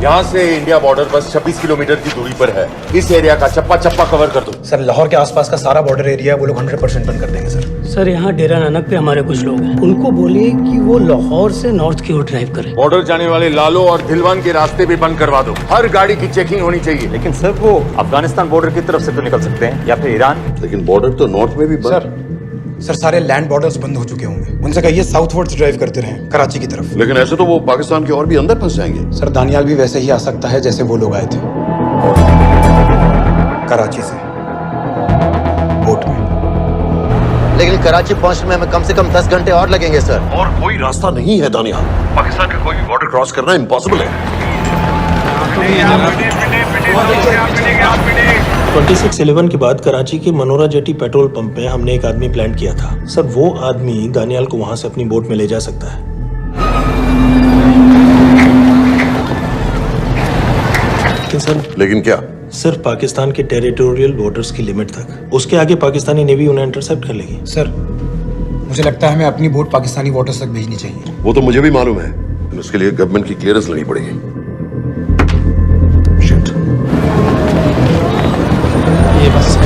यहाँ से इंडिया बॉर्डर बस 26 किलोमीटर की दूरी पर है। इस एरिया का चप्पा चप्पा कवर कर दो। सर लाहौर के आसपास का सारा बॉर्डर एरिया वो लोग 100% बंद कर देंगे सर। सर यहाँ डेरा नानक पे हमारे कुछ लोग हैं, उनको बोलिए कि वो लाहौर से नॉर्थ की ओर ड्राइव करें। बॉर्डर जाने वाले लालो और धिलवान के रास्ते भी बंद करवा दो। हर गाड़ी की चेकिंग होनी चाहिए। लेकिन सर वो अफगानिस्तान बॉर्डर की तरफ से तो निकल सकते हैं, या फिर ईरान। लेकिन बॉर्डर तो नॉर्थ में भी बंद। सर सारे लैंड बॉर्डर्स बंद हो चुके होंगे, उनसे कहिए साउथवर्ड्स ड्राइव करते रहें कराची की तरफ। लेकिन ऐसे तो वो पाकिस्तान के और भी अंदर फंस जाएंगे। सर दानियाल भी वैसे ही आ सकता है जैसे वो लोग आए थे, कराची से बोट में। लेकिन कराची पहुंचने में हमें कम से कम 10 घंटे और लगेंगे सर। और कोई रास्ता नहीं है दानियाल, पाकिस्तान का कोई भी बॉर्डर क्रॉस करना इम्पॉसिबल है। 26/11 के बाद कराची के मनोरा जेटी पेट्रोल पंप में हमने एक आदमी प्लान किया था। सर वो आदमी दानियाल को वहां से अपनी बोट में ले जा सकता है। लेकिन क्या? सिर्फ पाकिस्तान के टेरिटोरियल बॉर्डर्स की लिमिट तक। उसके आगे पाकिस्तानी नेवी उन्हें इंटरसेप्ट कर लेगी। सर मुझे लगता है हमें अपनी बोट पाकिस्तानी वाटर्स तक भेजनी चाहिए। वो तो मुझे भी मालूम है, लेकिन उसके लिए गवर्नमेंट की क्लियरेंस लेनी पड़ेगी। ये बस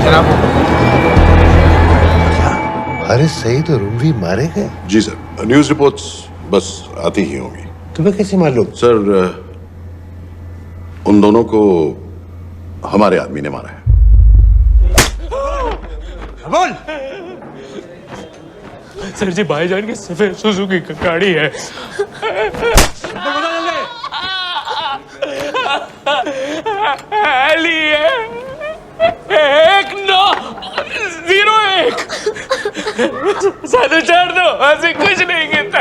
जनाब। हारिस सईद और रुमवी मारे गए? जी सर, न्यूज रिपोर्ट्स बस आती ही होंगी। तुम्हें कैसे मालूम? सर उन दोनों को हमारे आदमी ने मारा है। बोल। सर जी भाईजान की सफेद सुजुकी की गाड़ी है। एली है 1901। सारे छोड़ दो, ऐसे कुछ नहीं गिनता,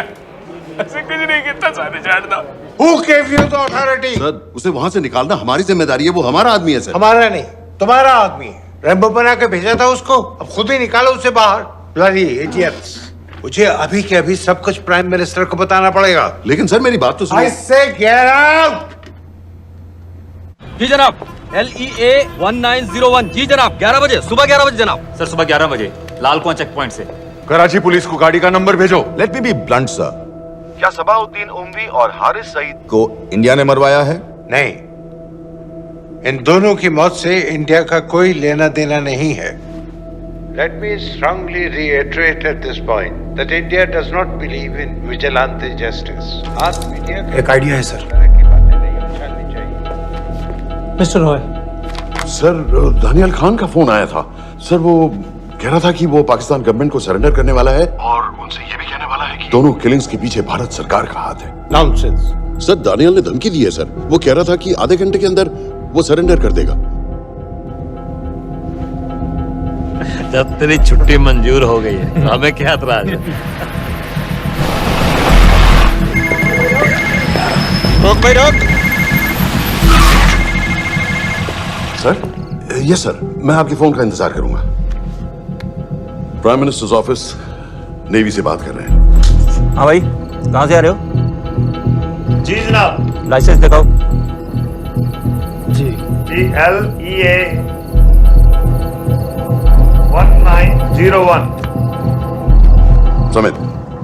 ऐसे कुछ नहीं गिनता, सारे छोड़ दो। Who gave you the authority? Sir उसे वहां से निकालना हमारी जिम्मेदारी है, वो हमारा आदमी है सर। हमारा नहीं, तुम्हारा आदमी है। रैम्बो बना के भेजा था उसको, अब खुद ही निकालो उसे बाहर। Bloody idiots! मुझे अभी के अभी सब कुछ प्राइम मिनिस्टर को बताना पड़ेगा। लेकिन सर मेरी बात तो सुनो। I say get out! जी जनाब, LEA 1901। जी जनाब, 11 बजे, सुबह 11 बजे जनाब। सर सुबह 11 बजे लालकुआं चेक पॉइंट से। कराची पुलिस को गाड़ी का नंबर भेजो। Let me be blunt sir, क्या सबाउद्दीन उमवी और हारिस सईद को इंडिया ने मरवाया है? नहीं, इन दोनों की मौत से इंडिया का कोई लेना देना नहीं है। Let me strongly reiterate at this point that India does not believe in vigilante justice. आप मीडिया एक आइडिया है sir. Mister Roy. Sir Daniyal Khan का फोन आया था। सर वो कह रहा था कि वो पाकिस्तान गवर्नमेंट को सरेंडर करने वाला है और उनसे ये भी कहने वाला है कि दोनों किलिंग्स के पीछे भारत सरकार का हाथ है। Nonsense. सर दानियाल ने धमकी दी है सर, वो कह रहा था कि आधे घंटे के अंदर वो सरेंडर कर देगा। जब तेरी छुट्टी मंजूर हो गई है तो हमें क्या एतराज है? रोक भाई रोक। सर यस सर, मैं आपके फोन का इंतजार करूंगा। प्राइम मिनिस्टर्स ऑफिस नेवी से बात कर रहे हैं। हाँ भाई, कहाँ से आ रहे हो? जी जनाब। लाइसेंस दिखाओ। जी LEA 1901। Samit.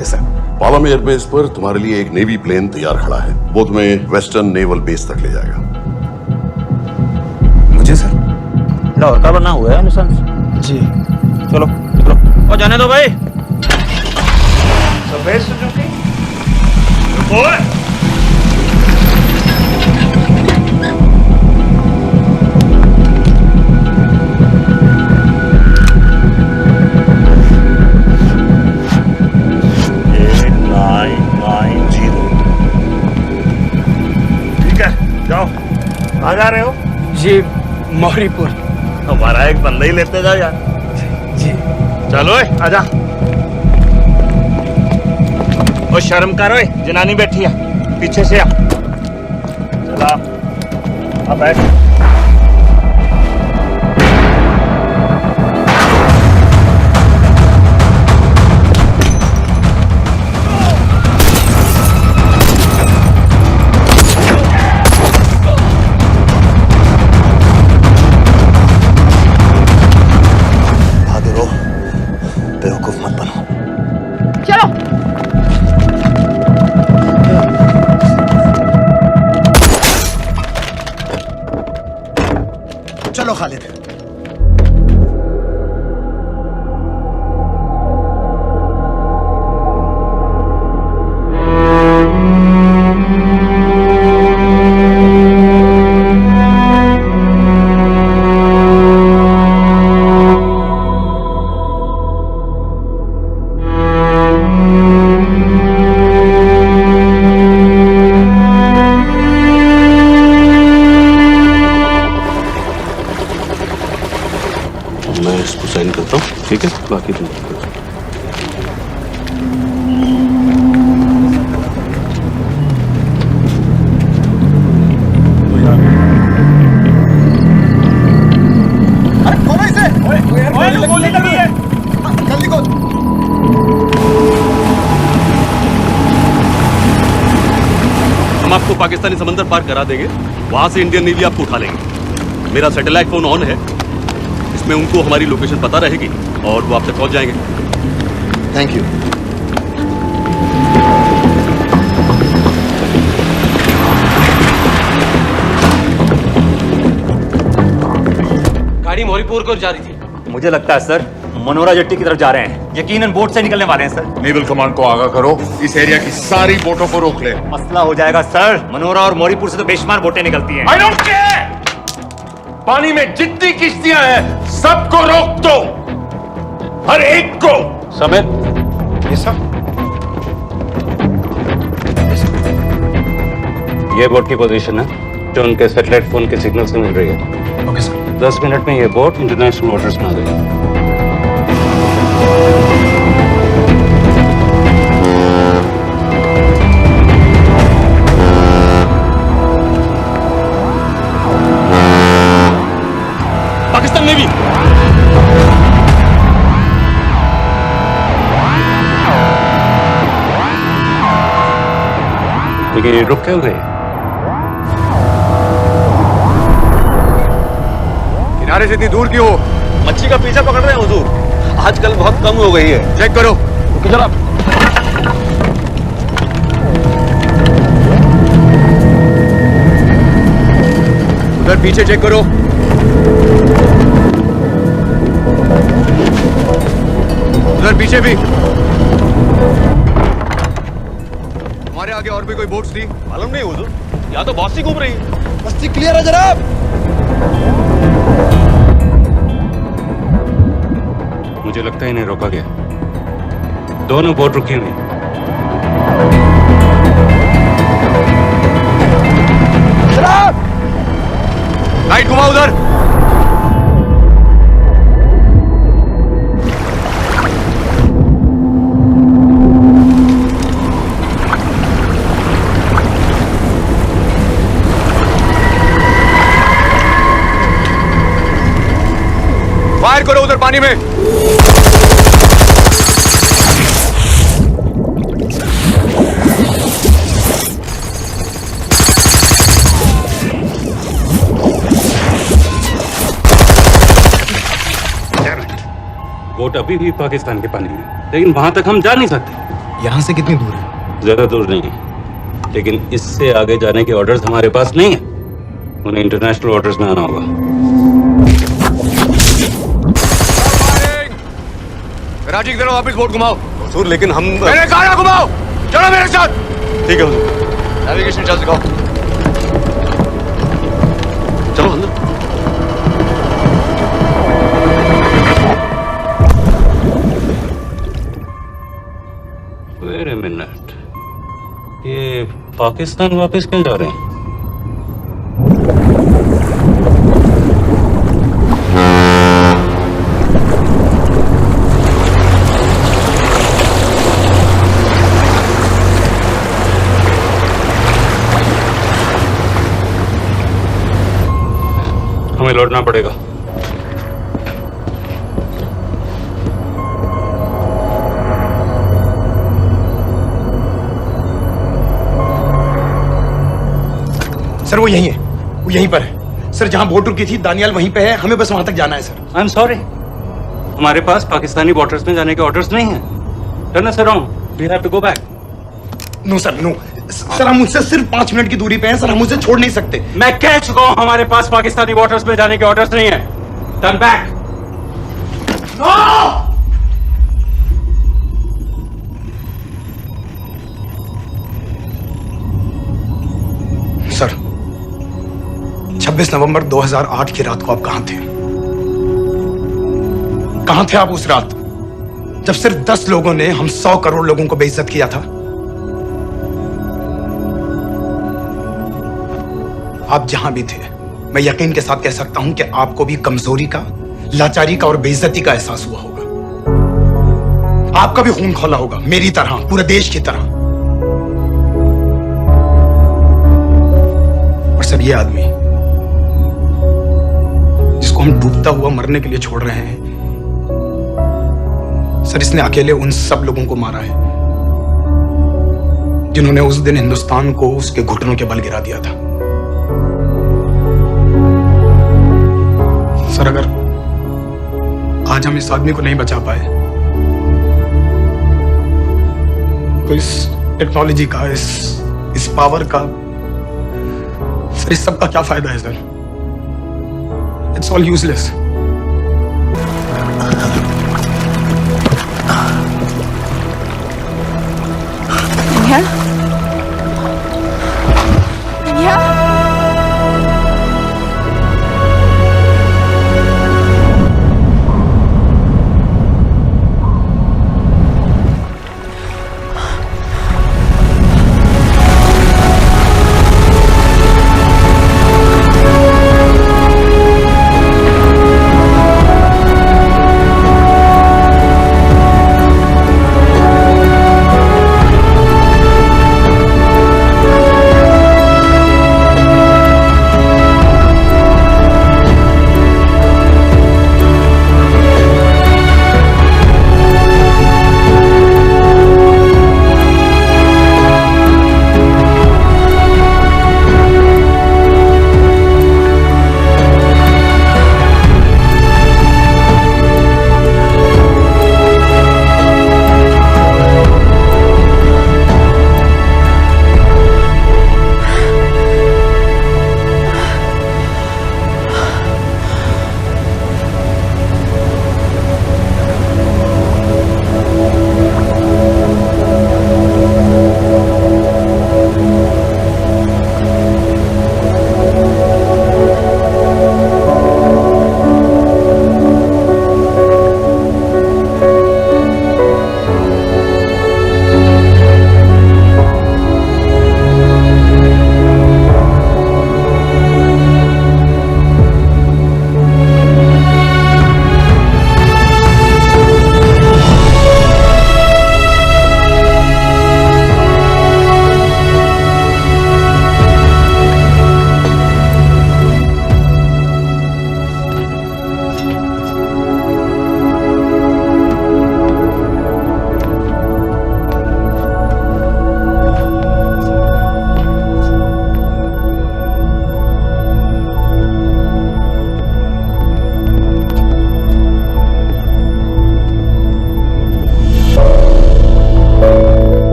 Yes sir. Palam airbase पर तुम्हारे लिए एक नेवी प्लेन तैयार खड़ा है। वो तुम्हें वेस्टर्न नेवल बेस तक ले जाएगा। मुझे सर लाहौर का बना हुआ है लाइसेंस। जी चलो चलो, और जाने दो भाई। सफेद सुजुकी जाओ। कहाँ जा रहे हो? जी मौरीपुर। हमारा एक बंदा ही लेते जाओ यार। जी चलो आजा। और शर्म करो, जनानी बैठी है, पीछे से आ। चला अब बैठ। बेवकूफ मत बनो। चलो। चलो खालिद। मैं इसको साइन करता हूँ, ठीक है? बाकी तुम पाकिस्तानी समंदर पार करा देंगे, वहां से इंडियन नेवी आपको उठा लेंगे। मेरा सैटेलाइट फोन ऑन है, इसमें उनको हमारी लोकेशन पता रहेगी और वो आप तक पहुंच जाएंगे। Thank you. गाड़ी मोरीपुर को जा रही थी। मुझे लगता है सर मनोरा जेट्टी की तरफ जा रहे हैं, यकीनन बोट से निकलने वाले हैं सर। नेवल कमांड को आगाह करो, इस एरिया की सारी बोटों को रोक ले। मसला हो जाएगा सर, मनोरा और मोरीपुर से तो बेशुमार बोटें निकलती हैं। I don't care! पानी में जितनी किश्तियां हैं सबको रोक दो, हर एक को। समेत ये सब ये बोट की पोजीशन है जो उनके सैटेलाइट फोन के सिग्नल से मिल रही है। Okay sir. 10 मिनट में ये बोट इंटरनेशनल वाटर्स में आ गई। पाकिस्तान नेवी लेकिन ये रुक क्यों गए? किनारे से इतनी दूर क्यों हो? मच्छी का पीछा पकड़ रहे हैं हुजूर, आजकल बहुत कम हो गई है। चेक करो। ओके जनाब। उधर पीछे चेक करो। उधर पीछे भी। हमारे आगे और भी कोई बोट्स थी? मालूम नहीं हुजूर, यहाँ तो बहुत सी घूम रही है। बस्ती क्लियर है जनाब। मुझे लगता है इन्हें रोका गया। दोनों बोट रुकी हुई। जनाब लाइट घुमाओ उधर। फायर करो उधर पानी में। बोट अभी भी पाकिस्तान के पानी में, लेकिन वहां तक हम जा नहीं सकते। यहाँ से कितनी दूर है? ज्यादा दूर नहीं है, लेकिन इससे आगे जाने के ऑर्डर्स हमारे पास नहीं है। उन्हें इंटरनेशनल वाटर्स में आना होगा। राजी की तरफ वापस बोट घुमाओ। हुजूर लेकिन हम मैंने कहा ना घुमाओ। चलो मेरे साथ। ठीक है हुजूर। नेविगेशन चार्ज दिखाओ। चलो अंदर। वेट अ मिनट, ये पाकिस्तान वापस क्यों जा रहे हैं? हमें लौटना पड़ेगा। सर वो यहीं है, वो यहीं पर है। सर जहां बोट रुकी थी दानियाल वहीं पे है, हमें बस वहां तक जाना है सर। आई एम सॉरी, हमारे पास पाकिस्तानी वाटर्स में जाने के ऑर्डर्स नहीं है। Turn us around, we have to go back. No sir no sir, हम उससे सिर्फ 5 मिनट की दूरी पे हैं सर, हम उसे छोड़ नहीं सकते। मैं कह चुका हूं हमारे पास पाकिस्तानी वाटर्स में जाने के ऑर्डर्स नहीं है। Turn back. सर 26 नवंबर 2008 की रात को आप कहां थे? कहां थे आप उस रात जब सिर्फ 10 लोगों ने हम 100 करोड़ लोगों को बेइज्जत किया था? आप जहां भी थे, मैं यकीन के साथ कह सकता हूं कि आपको भी कमजोरी का, लाचारी का और बेइज्जती का एहसास हुआ होगा। आपका भी खून खौला होगा, मेरी तरह, पूरे देश की तरह। और सर ये आदमी जिसको हम डूबता हुआ मरने के लिए छोड़ रहे हैं, सर इसने अकेले उन सब लोगों को मारा है जिन्होंने उस दिन हिंदुस्तान को उसके घुटनों के बल गिरा दिया था। सर, अगर आज हम इस आदमी को नहीं बचा पाए तो इस टेक्नोलॉजी का, इस पावर का, सर इस सब का क्या फायदा है सर? It's all useless.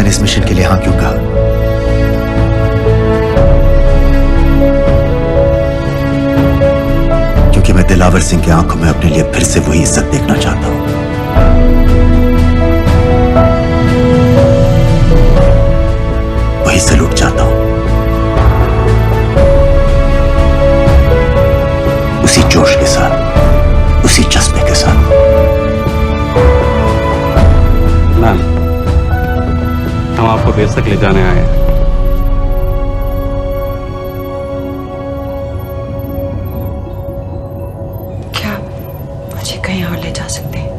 इस मिशन के लिए हाँ क्यों कहा? क्योंकि मैं दिलावर सिंह की आंखों में अपने लिए फिर से वही इज्जत देखना चाहता हूं, वही सलूट चाहता हूं, उसी जोश के साथ, उसी जज्बे के साथ। मैम, हम आपको बेस तक ले जाने आए हैं। क्या मुझे कहीं और ले जा सकते हैं?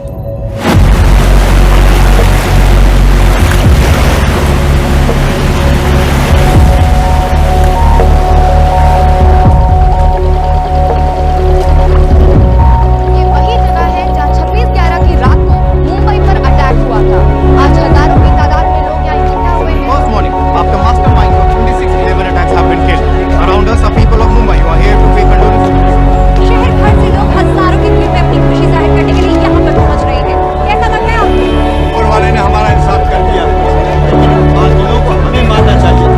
ये वही जगह है जहां 26/11 की रात को मुंबई पर अटैक हुआ था। आज हजारों की तादाद में लोग यहाँ इकट्ठा हुए हैं। First morning, after mastermind of 26/11 attacks have been killed, around us are people of Mumbai who are here to pay condolences. शहर भर से लोग हजारों की भीड़ में अपनी खुशी जाहिर करने के लिए यहाँ पर पहुँच रहे हैं। कैसा लग रहा है आपको? ऊपर वाले ने हमारा इंसाफ कर दिया, लेकिन बादलों को हमें मानना चाहिए।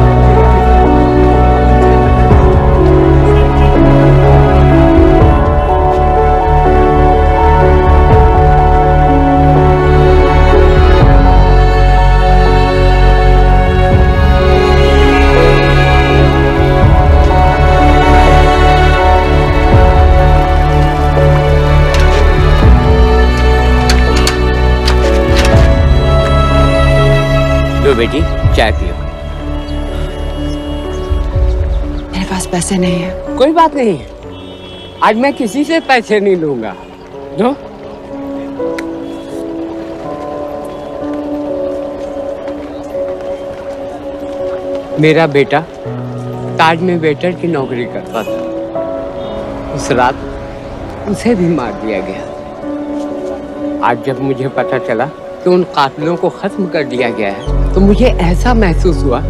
लो बेटी, चाय पियो। मेरे पास पैसे नहीं है। कोई बात नहीं, आज मैं किसी से पैसे नहीं लूंगा। लो। मेरा बेटा ताज में वेटर की नौकरी करता था। उस रात उसे भी मार दिया गया। आज जब मुझे पता चला कि उन कातिलों को खत्म कर दिया गया है तो मुझे ऐसा महसूस हुआ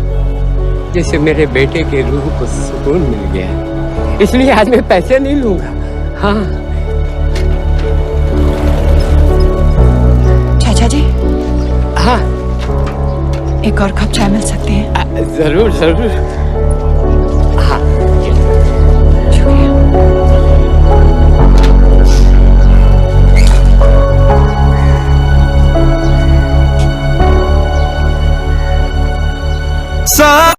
जैसे मेरे बेटे के रूह को सुकून मिल गया है। इसलिए आज मैं पैसे नहीं लूंगा। हाँ चाचा जी। हाँ एक और कप चाय मिल सकती है? जरूर जरूर। हाँ शुक्रिया।